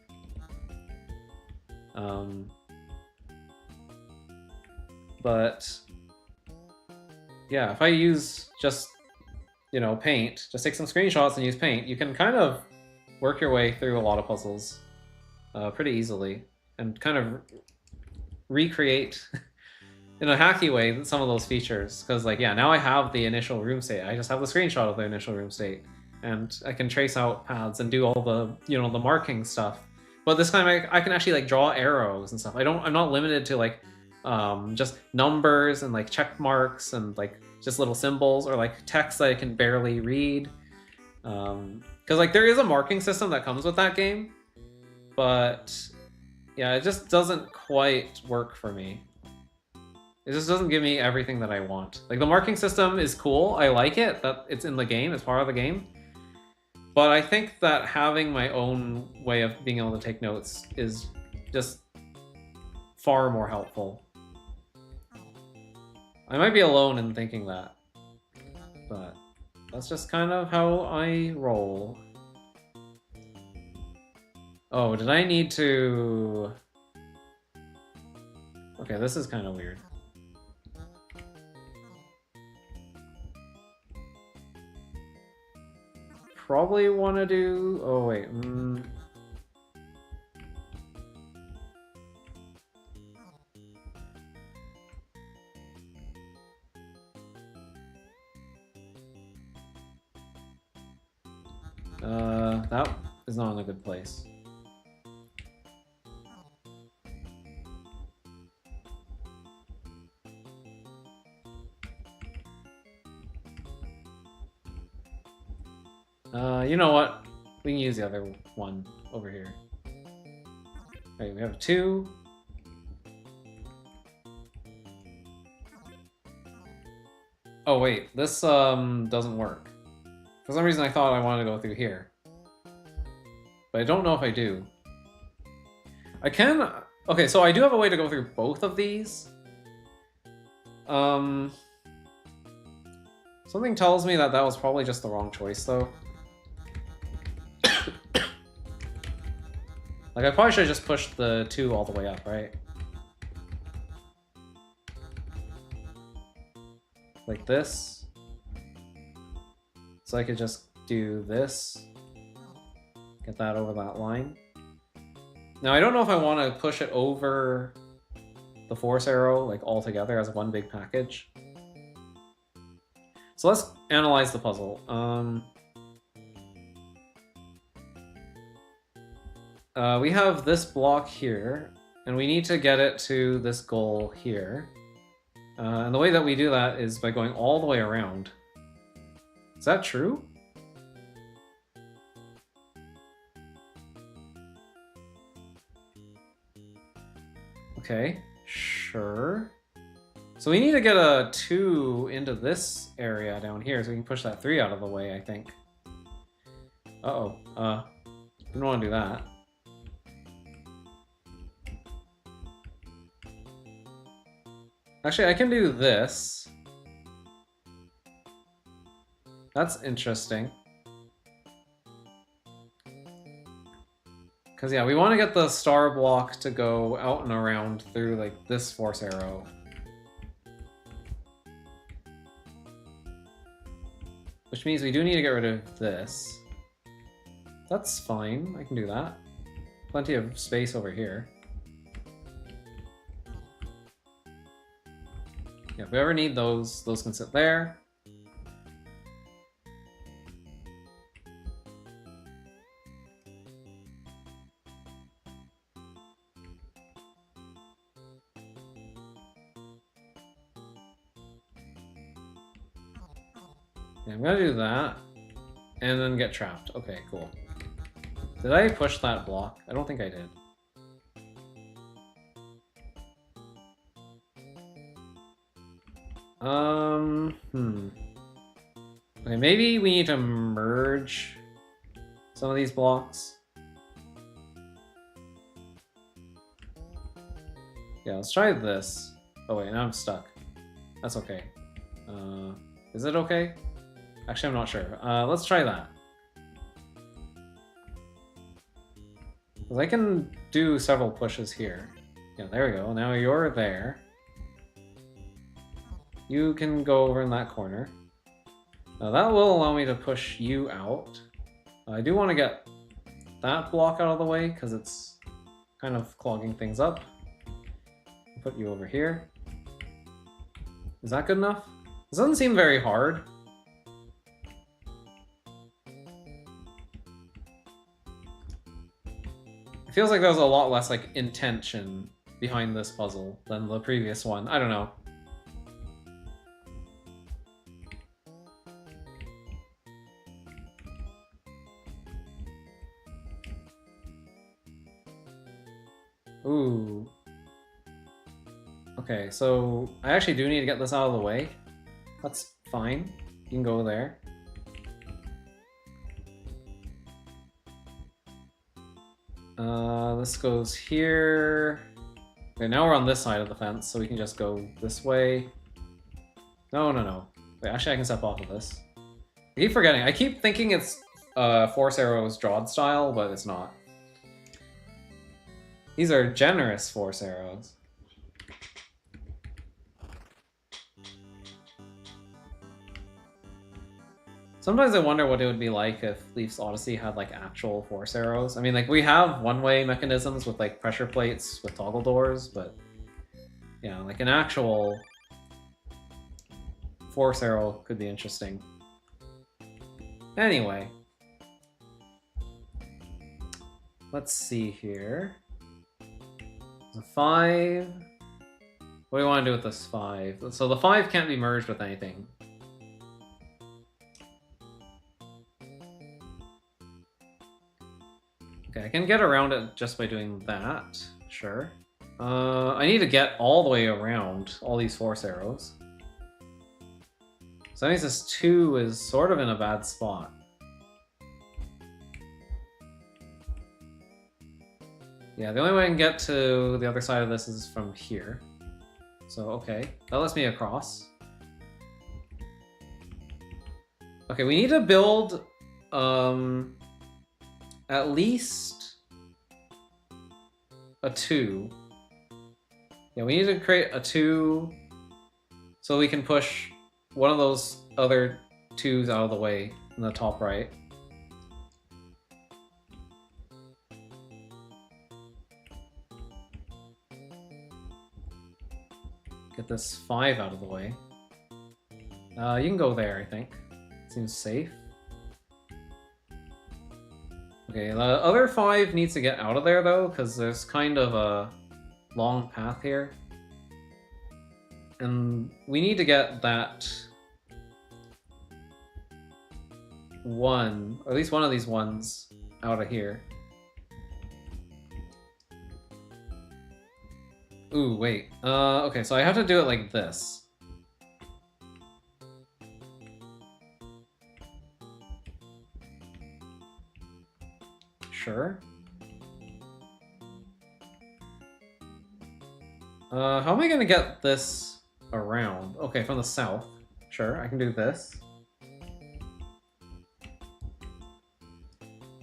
But yeah, if I use just, you know, paint, just take some screenshots and use paint, you can kind of work your way through a lot of puzzles pretty easily and kind of recreate in a hacky way some of those features. Because like, yeah, now I have the initial room state. I just have the screenshot of the initial room state and I can trace out paths and do all the, you know, the marking stuff. But this time I can actually like draw arrows and stuff. I'm not limited to like just numbers and like check marks and like just little symbols or like text that I can barely read. Because like there is a marking system that comes with that game, but yeah, it just doesn't quite work for me. It just doesn't give me everything that I want. Like the marking system is cool, I like it, that it's in the game, it's part of the game. But I think that having my own way of being able to take notes is just far more helpful. I might be alone in thinking that, but that's just kind of how I roll. Oh, did I need to... Okay, this is kind of weird. Probably want to do... Oh, wait. That is not in a good place. You know what? We can use the other one over here. Alright, we have 2. Oh wait, this doesn't work. For some reason I thought I wanted to go through here. But I don't know if I do. I can... Okay, so I do have a way to go through both of these. Something tells me that that was probably just the wrong choice, though. Like, I probably should have just pushed the 2 all the way up, right? Like this. So I could just do this. Get that over that line. Now, I don't know if I want to push it over the force arrow, like, all together as one big package. So let's analyze the puzzle. We have this block here, and we need to get it to this goal here. And the way that we do that is by going all the way around. Is that true? Okay, sure. So we need to get a 2 into this area down here so we can push that 3 out of the way, I think. Uh-oh. Didn't want to do that. Actually, I can do this. That's interesting. Because, yeah, we want to get the star block to go out and around through, like, this force arrow. Which means we do need to get rid of this. That's fine, I can do that. Plenty of space over here. Yeah, if we ever need those can sit there. Yeah, I'm gonna do that, and then get trapped. Okay, cool. Did I push that block? I don't think I did. Okay, maybe we need to merge some of these blocks. Yeah, let's try this. Oh wait, now I'm stuck. That's okay. Is it okay? Actually, I'm not sure. Let's try that. 'Cause I can do several pushes here. Yeah, there we go. Now you're there. You can go over in that corner. Now that will allow me to push you out. I do want to get that block out of the way because it's kind of clogging things up. Put you over here. Is that good enough? This doesn't seem very hard. It feels like there was a lot less like intention behind this puzzle than the previous one. I don't know. Ooh. Okay, so I actually do need to get this out of the way. That's fine. You can go there. This goes here. Okay, now we're on this side of the fence, so we can just go this way. No. Wait, actually I can step off of this. I keep forgetting. I keep thinking it's Force Arrow's Drawed style, but it's not. These are generous force arrows. Sometimes I wonder what it would be like if Leaf's Odyssey had like actual force arrows. I mean, like we have one-way mechanisms with like pressure plates with toggle doors, but yeah, like an actual force arrow could be interesting. Anyway, let's see here. The 5. What do we want to do with this 5? So the 5 can't be merged with anything. Okay, I can get around it just by doing that. Sure. I need to get all the way around all these force arrows. So that means this 2 is sort of in a bad spot. Yeah, the only way I can get to the other side of this is from here. So, okay. That lets me across. Okay, we need to build at least a 2. Yeah, we need to create a 2 so we can push one of those other 2s out of the way in the top right. Get this 5 out of the way. You can go there, I think. Seems safe. Okay, the other 5 needs to get out of there, though, because there's kind of a long path here. And we need to get that 1, or at least one of these ones, out of here. Ooh, wait. Okay, so I have to do it like this. Sure. How am I gonna get this around? Okay, from the south. Sure, I can do this.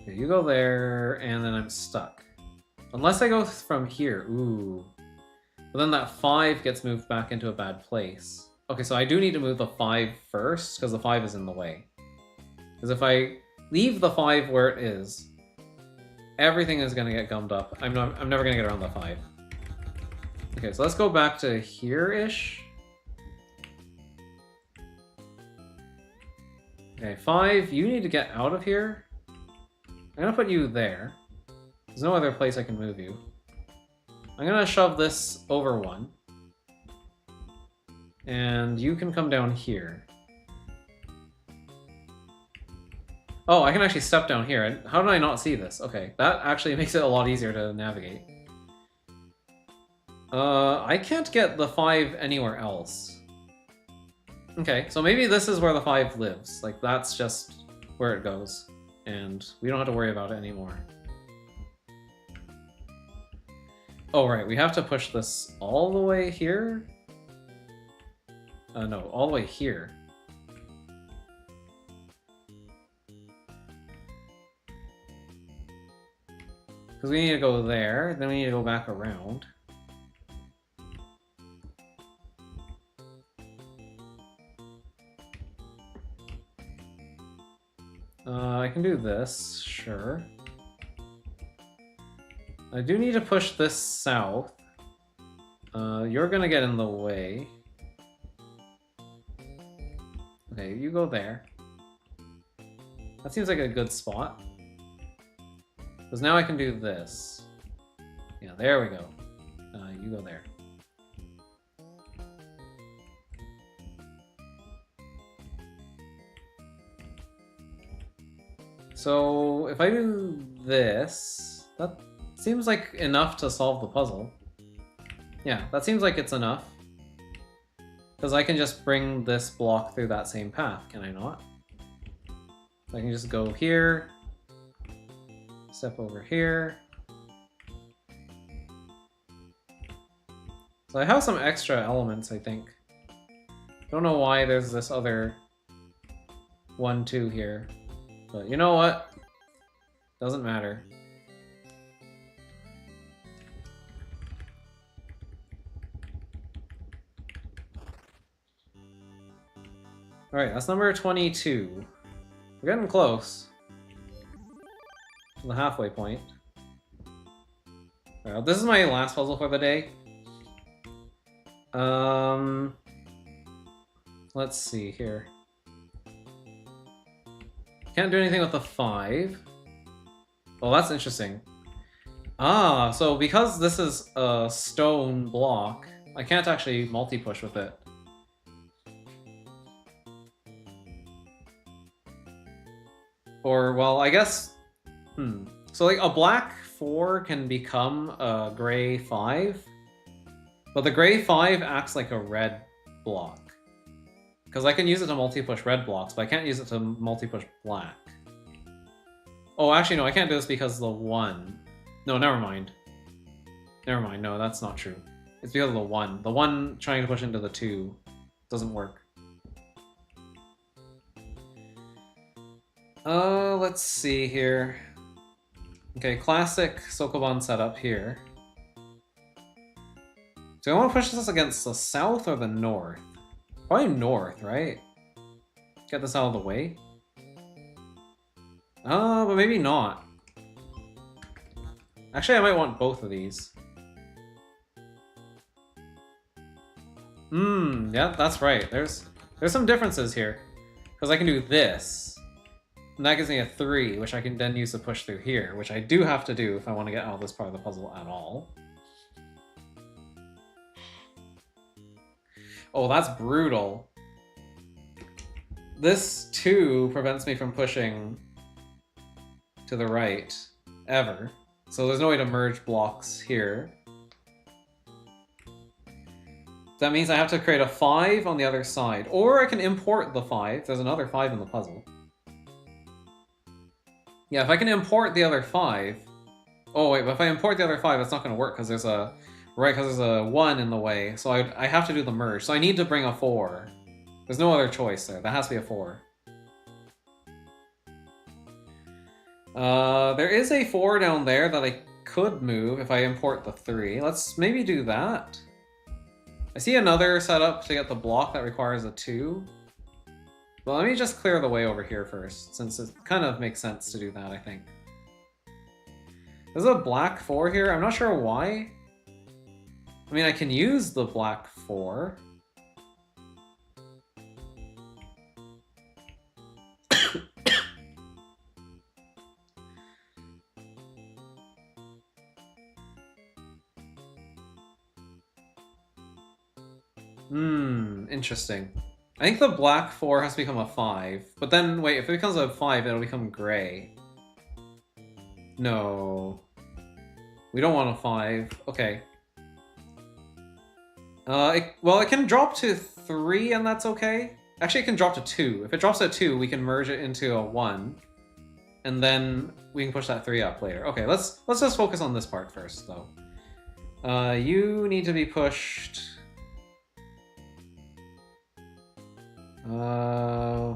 Okay, you go there, and then I'm stuck. Unless I go from here. Ooh. But then that 5 gets moved back into a bad place. Okay, so I do need to move the 5 first, because the 5 is in the way. Because if I leave the 5 where it is, everything is going to get gummed up. I'm never going to get around the 5. Okay, so let's go back to here-ish. Okay, 5, you need to get out of here. I'm going to put you there. There's no other place I can move you. I'm going to shove this over 1. And you can come down here. Oh, I can actually step down here. How did I not see this? Okay, that actually makes it a lot easier to navigate. I can't get the 5 anywhere else. Okay, so maybe this is where the 5 lives. Like, that's just where it goes. And we don't have to worry about it anymore. Oh, right, we have to push this all the way here? No, all the way here. Because we need to go there, then we need to go back around. I can do this, sure. I do need to push this south. You're gonna get in the way. Okay, you go there. That seems like a good spot. Because now I can do this. Yeah, there we go. You go there. So, if I do this, that seems like enough to solve the puzzle. Yeah, that seems like it's enough. Because I can just bring this block through that same path, can I not? So I can just go here, step over here. So I have some extra elements, I think. Don't know why there's this other 1, 2 here. But you know what? Doesn't matter. Alright, that's number 22. We're getting close to the halfway point. Alright, this is my last puzzle for the day. Let's see here. Can't do anything with the 5. Well, that's interesting. Ah, so because this is a stone block, I can't actually multi-push with it. Or, well, I guess... So, like, a black 4 can become a gray 5, but the gray 5 acts like a red block. Because I can use it to multi-push red blocks, but I can't use it to multi-push black. Oh, actually, no, I can't do this because the 1. No, never mind. Never mind, no, that's not true. It's because of the 1. The 1 trying to push into the 2 doesn't work. Let's see here. Okay, classic Sokoban setup here. Do I want to push this against the south or the north? Probably north, right? Get this out of the way. But maybe not. Actually, I might want both of these. Yeah, that's right. There's some differences here. Because I can do this. And that gives me a 3, which I can then use to push through here, which I do have to do if I want to get out of this part of the puzzle at all. Oh, that's brutal. This 2 prevents me from pushing to the right, ever. So there's no way to merge blocks here. That means I have to create a 5 on the other side. Or I can import the 5. There's another 5 in the puzzle. Yeah, if I can import the other 5... Oh wait, but if I import the other 5, it's not going to work because there's a... Right, because there's a 1 in the way. So I have to do the merge. So I need to bring a 4. There's no other choice there. That has to be a 4. There is a 4 down there that I could move if I import the 3. Let's maybe do that. I see another setup to get the block that requires a 2. Well, let me just clear the way over here first, since it kind of makes sense to do that, I think. There's a black 4 here. I'm not sure why. I mean, I can use the black 4. Interesting. I think the black 4 has to become a 5. But then, wait, if it becomes a 5, it'll become gray. No. We don't want a 5. Okay. Well, it can drop to 3, and that's okay. Actually, it can drop to 2. If it drops to 2, we can merge it into a 1. And then we can push that 3 up later. Okay, let's just focus on this part first, though. You need to be pushed... I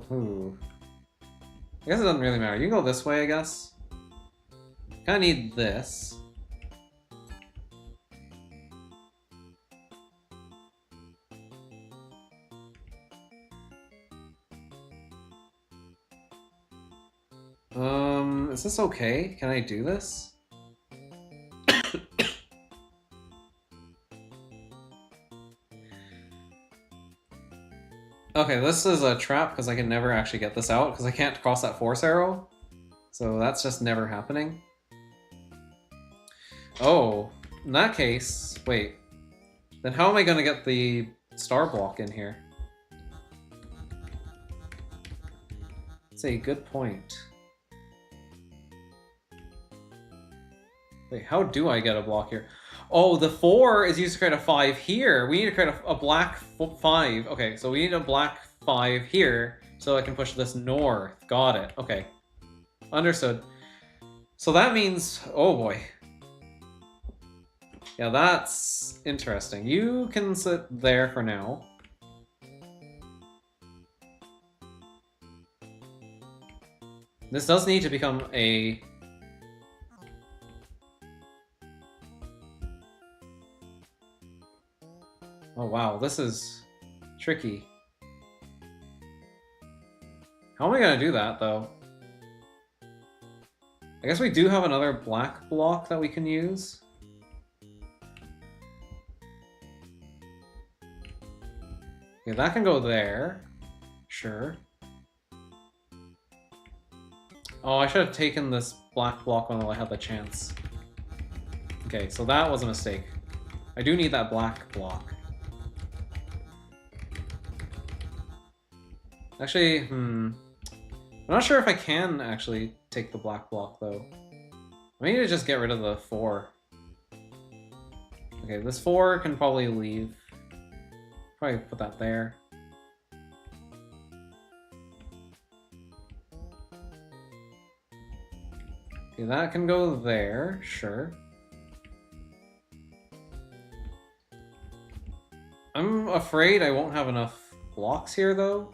guess it doesn't really matter. You can go this way, I guess. Kinda need this. Is this okay? Can I do this? Okay, this is a trap because I can never actually get this out because I can't cross that force arrow. So that's just never happening. Oh, in that case, wait. Then how am I gonna get the star block in here? That's a good point. Wait, how do I get a block here? Oh, the 4 is used to create a 5 here. We need to create a black 5. Okay, so we need a black 5 here so I can push this north. Got it. Okay. Understood. So that means... Oh boy. Yeah, that's interesting. You can sit there for now. This does need to become a... Oh wow, this is tricky. How am I gonna do that, though? I guess we do have another black block that we can use. Okay, that can go there. Sure. Oh, I should have taken this black block while I had the chance. Okay, so that was a mistake. I do need that black block. Actually, I'm not sure if I can actually take the black block, though. I need to just get rid of the 4. Okay, this 4 can probably leave. Probably put that there. Okay, that can go there, sure. I'm afraid I won't have enough blocks here, though.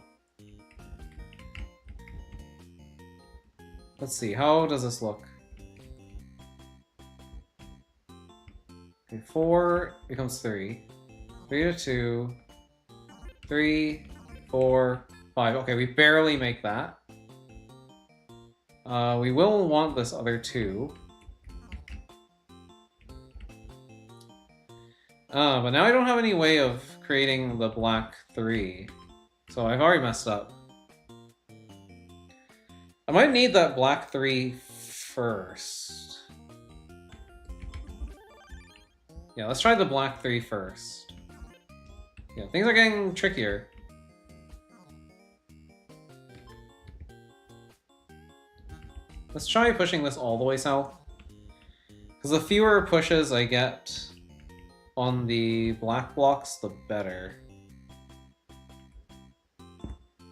Let's see, how does this look? Okay, 4 becomes 3. 3 to 2. 3, 4, 5. Okay, we barely make that. We will want this other 2. But now I don't have any way of creating the black 3. So I've already messed up. I might need that black 3 first. Yeah, let's try the black 3 first. Yeah, things are getting trickier. Let's try pushing this all the way south. Because the fewer pushes I get on the black blocks, the better.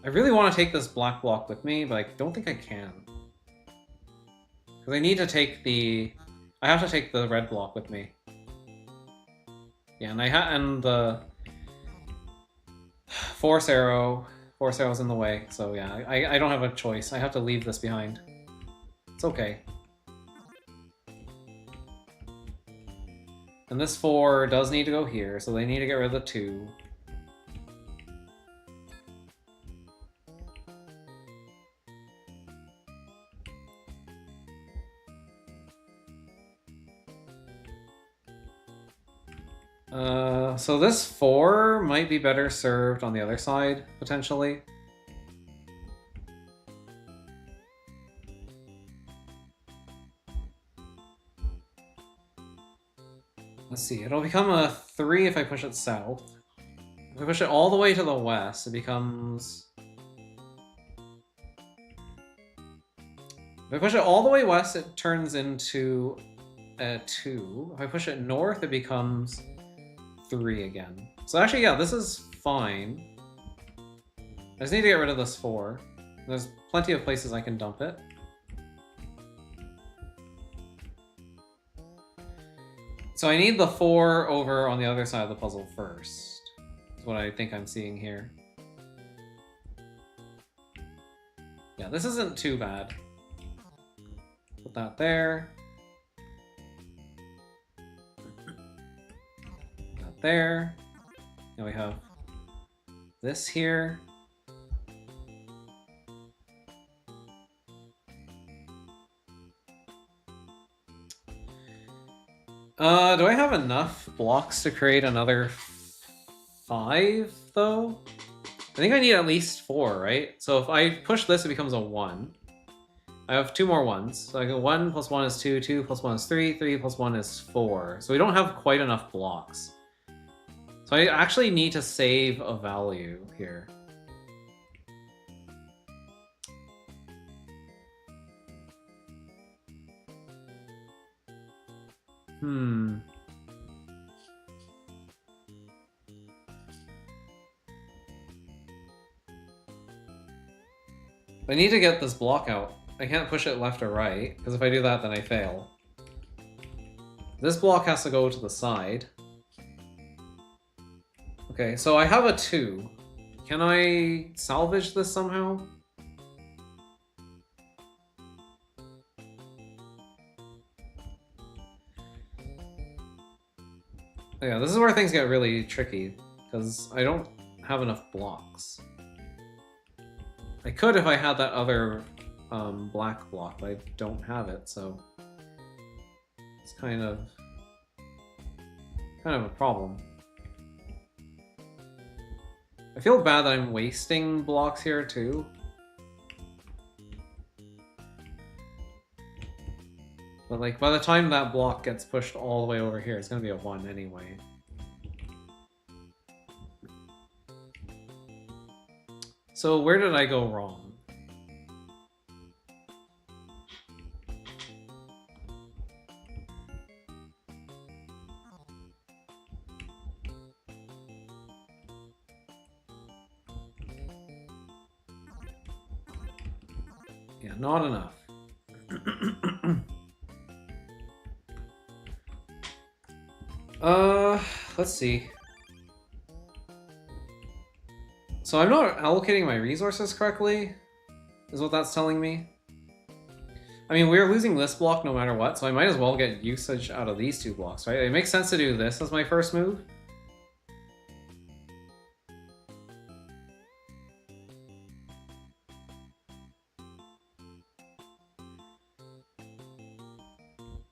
I really want to take this black block with me, but I don't think I can. Because I need to take the... I have to take the red block with me. Yeah, and the force arrow's in the way, so yeah, I don't have a choice. I have to leave this behind. It's okay. And this 4 does need to go here, so they need to get rid of the 2. So this 4 might be better served on the other side, potentially. Let's see, it'll become a 3 if I push it south. If I push it all the way to the west, it becomes... If I push it all the way west, it turns into a 2. If I push it north, it becomes 3 again. So actually, yeah, this is fine. I just need to get rid of this 4. There's plenty of places I can dump it. So I need the 4 over on the other side of the puzzle first. That's what I think I'm seeing here. Yeah, this isn't too bad. Put that there. Put that there. Now we have this here. Do I have enough blocks to create another 5, though? I think I need at least 4, right? So if I push this, it becomes a 1. I have 2 more 1s. So I go 1 plus 1 is 2, 2 plus 1 is 3, 3 plus 1 is 4. So we don't have quite enough blocks. So I actually need to save a value here. I need to get this block out. I can't push it left or right, because if I do that, then I fail. This block has to go to the side. Okay, so I have a 2. Can I salvage this somehow? Yeah, this is where things get really tricky, because I don't have enough blocks. I could if I had that other black block, but I don't have it, so it's kind of a problem. I feel bad that I'm wasting blocks here too. But like by the time that block gets pushed all the way over here, it's gonna be a 1 anyway. So where did I go wrong? Yeah, not enough. Let's see. So I'm not allocating my resources correctly, is what that's telling me. I mean, we're losing this block no matter what, so I might as well get usage out of these 2 blocks, right? It makes sense to do this as my first move.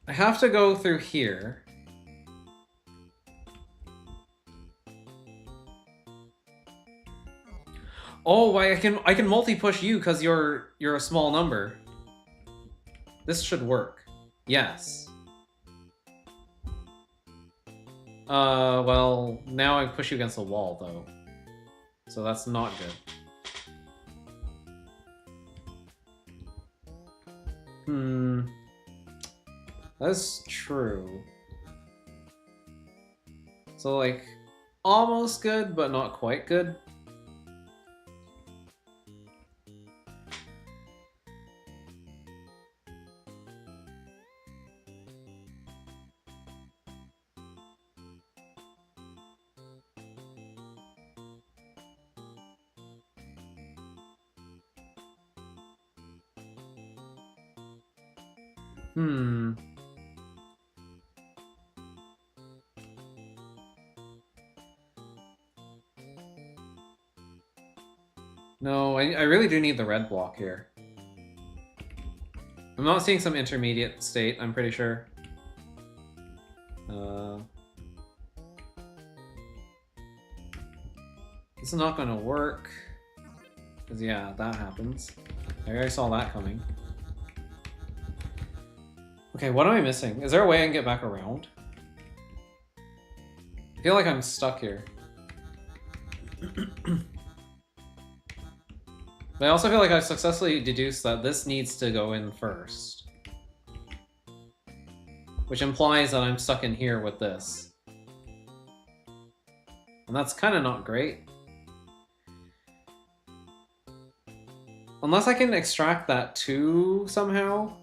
I have to go through here. Oh, I can multi-push you because you're a small number. This should work. Yes. Well, now I push you against the wall, though. So that's not good. That's true. So, like, almost good, but not quite good. No, I really do need the red block here. I'm not seeing some intermediate state, I'm pretty sure. This is not gonna work. Because, yeah, that happens. I already saw that coming. Okay, what am I missing? Is there a way I can get back around? I feel like I'm stuck here. But I also feel like I've successfully deduced that this needs to go in first. Which implies that I'm stuck in here with this. And that's kind of not great. Unless I can extract that too, somehow.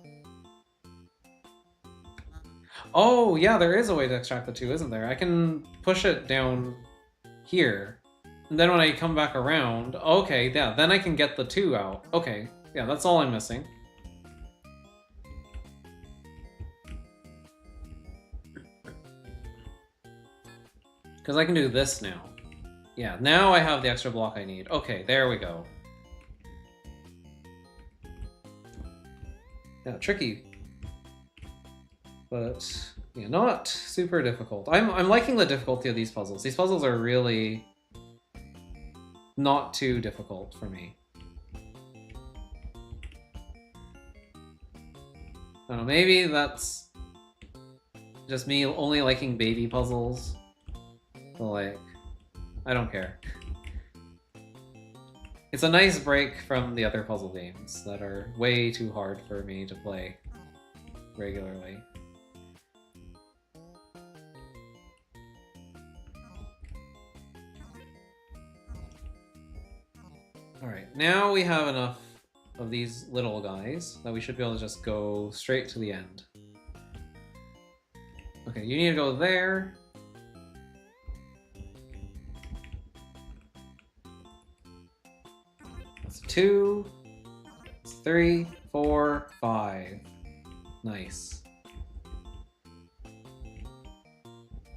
Oh, yeah, there is a way to extract the 2, isn't there? I can push it down here. And then when I come back around, okay, yeah, then I can get the 2 out. Okay, yeah, that's all I'm missing. Because I can do this now. Yeah, now I have the extra block I need. Okay, there we go. Yeah, tricky. But, yeah, not super difficult. I'm liking the difficulty of these puzzles. These puzzles are really not too difficult for me. I don't know, maybe that's just me only liking baby puzzles. But, like, I don't care. It's a nice break from the other puzzle games that are way too hard for me to play regularly. Alright, now we have enough of these little guys that we should be able to just go straight to the end. Okay, you need to go there. That's 2, 3, 4, 5. Nice.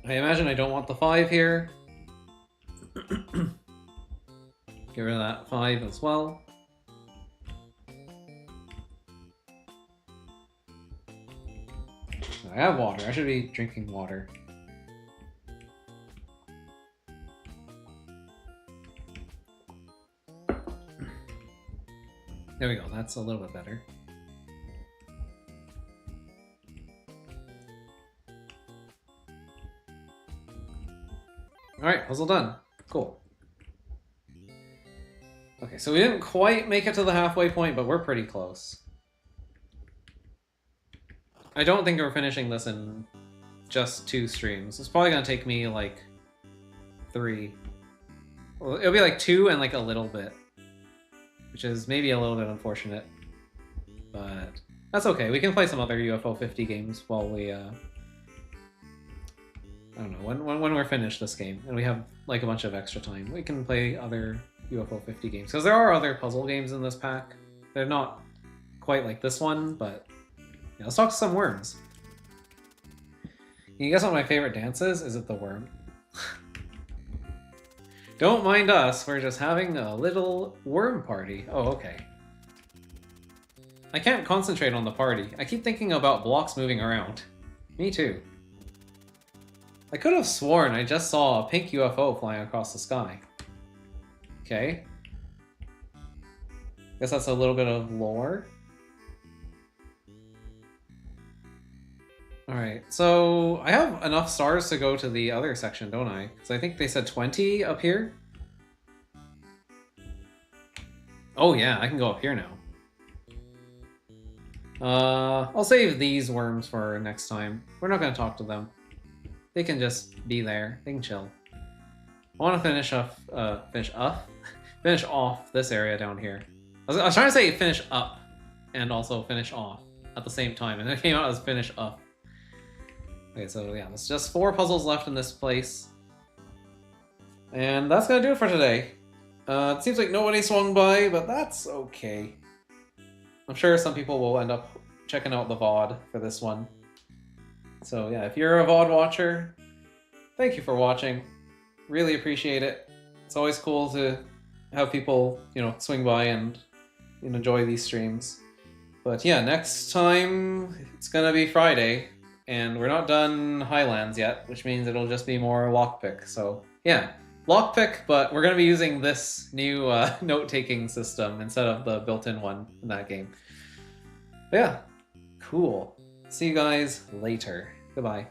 I imagine I don't want the 5 here. Get rid of that 5 as well. I have water. I should be drinking water. There we go. That's a little bit better. Alright, puzzle done. Cool. Okay, so we didn't quite make it to the halfway point, but we're pretty close. I don't think we're finishing this in just 2 streams. It's probably gonna take me like 3. Well, it'll be like 2 and like a little bit, which is maybe a little bit unfortunate, but that's okay. We can play some other UFO 50 games while we I don't know, when we're finished this game and we have like a bunch of extra time, we can play other UFO 50 games, because there are other puzzle games in this pack. They're not quite like this one, but yeah, let's talk to some worms. Can you guess what my favorite dance is? Is it the worm? Don't mind us, we're just having a little worm party. Oh, okay. I can't concentrate on the party. I keep thinking about blocks moving around. Me too. I could have sworn I just saw a pink UFO flying across the sky. Okay. Guess that's a little bit of lore. Alright, so I have enough stars to go to the other section, don't I? Because I think they said 20 up here. Oh yeah, I can go up here now. I'll save these worms for next time. We're not going to talk to them. They can just be there. They can chill. I want to finish off this area down here. I was trying to say finish up and also finish off at the same time, and it came out as finish up. Okay, so yeah, there's just 4 puzzles left in this place. And that's gonna do it for today. It seems like nobody swung by, but that's okay. I'm sure some people will end up checking out the VOD for this one. So yeah, if you're a VOD watcher, thank you for watching. Really appreciate it. It's always cool to have people, you know, swing by and enjoy these streams. But yeah, next time it's gonna be Friday, and we're not done Highlands yet, which means it'll just be more lockpick. So yeah, lockpick, but we're gonna be using this new note-taking system instead of the built-in one in that game. But yeah, cool. See you guys later. Goodbye.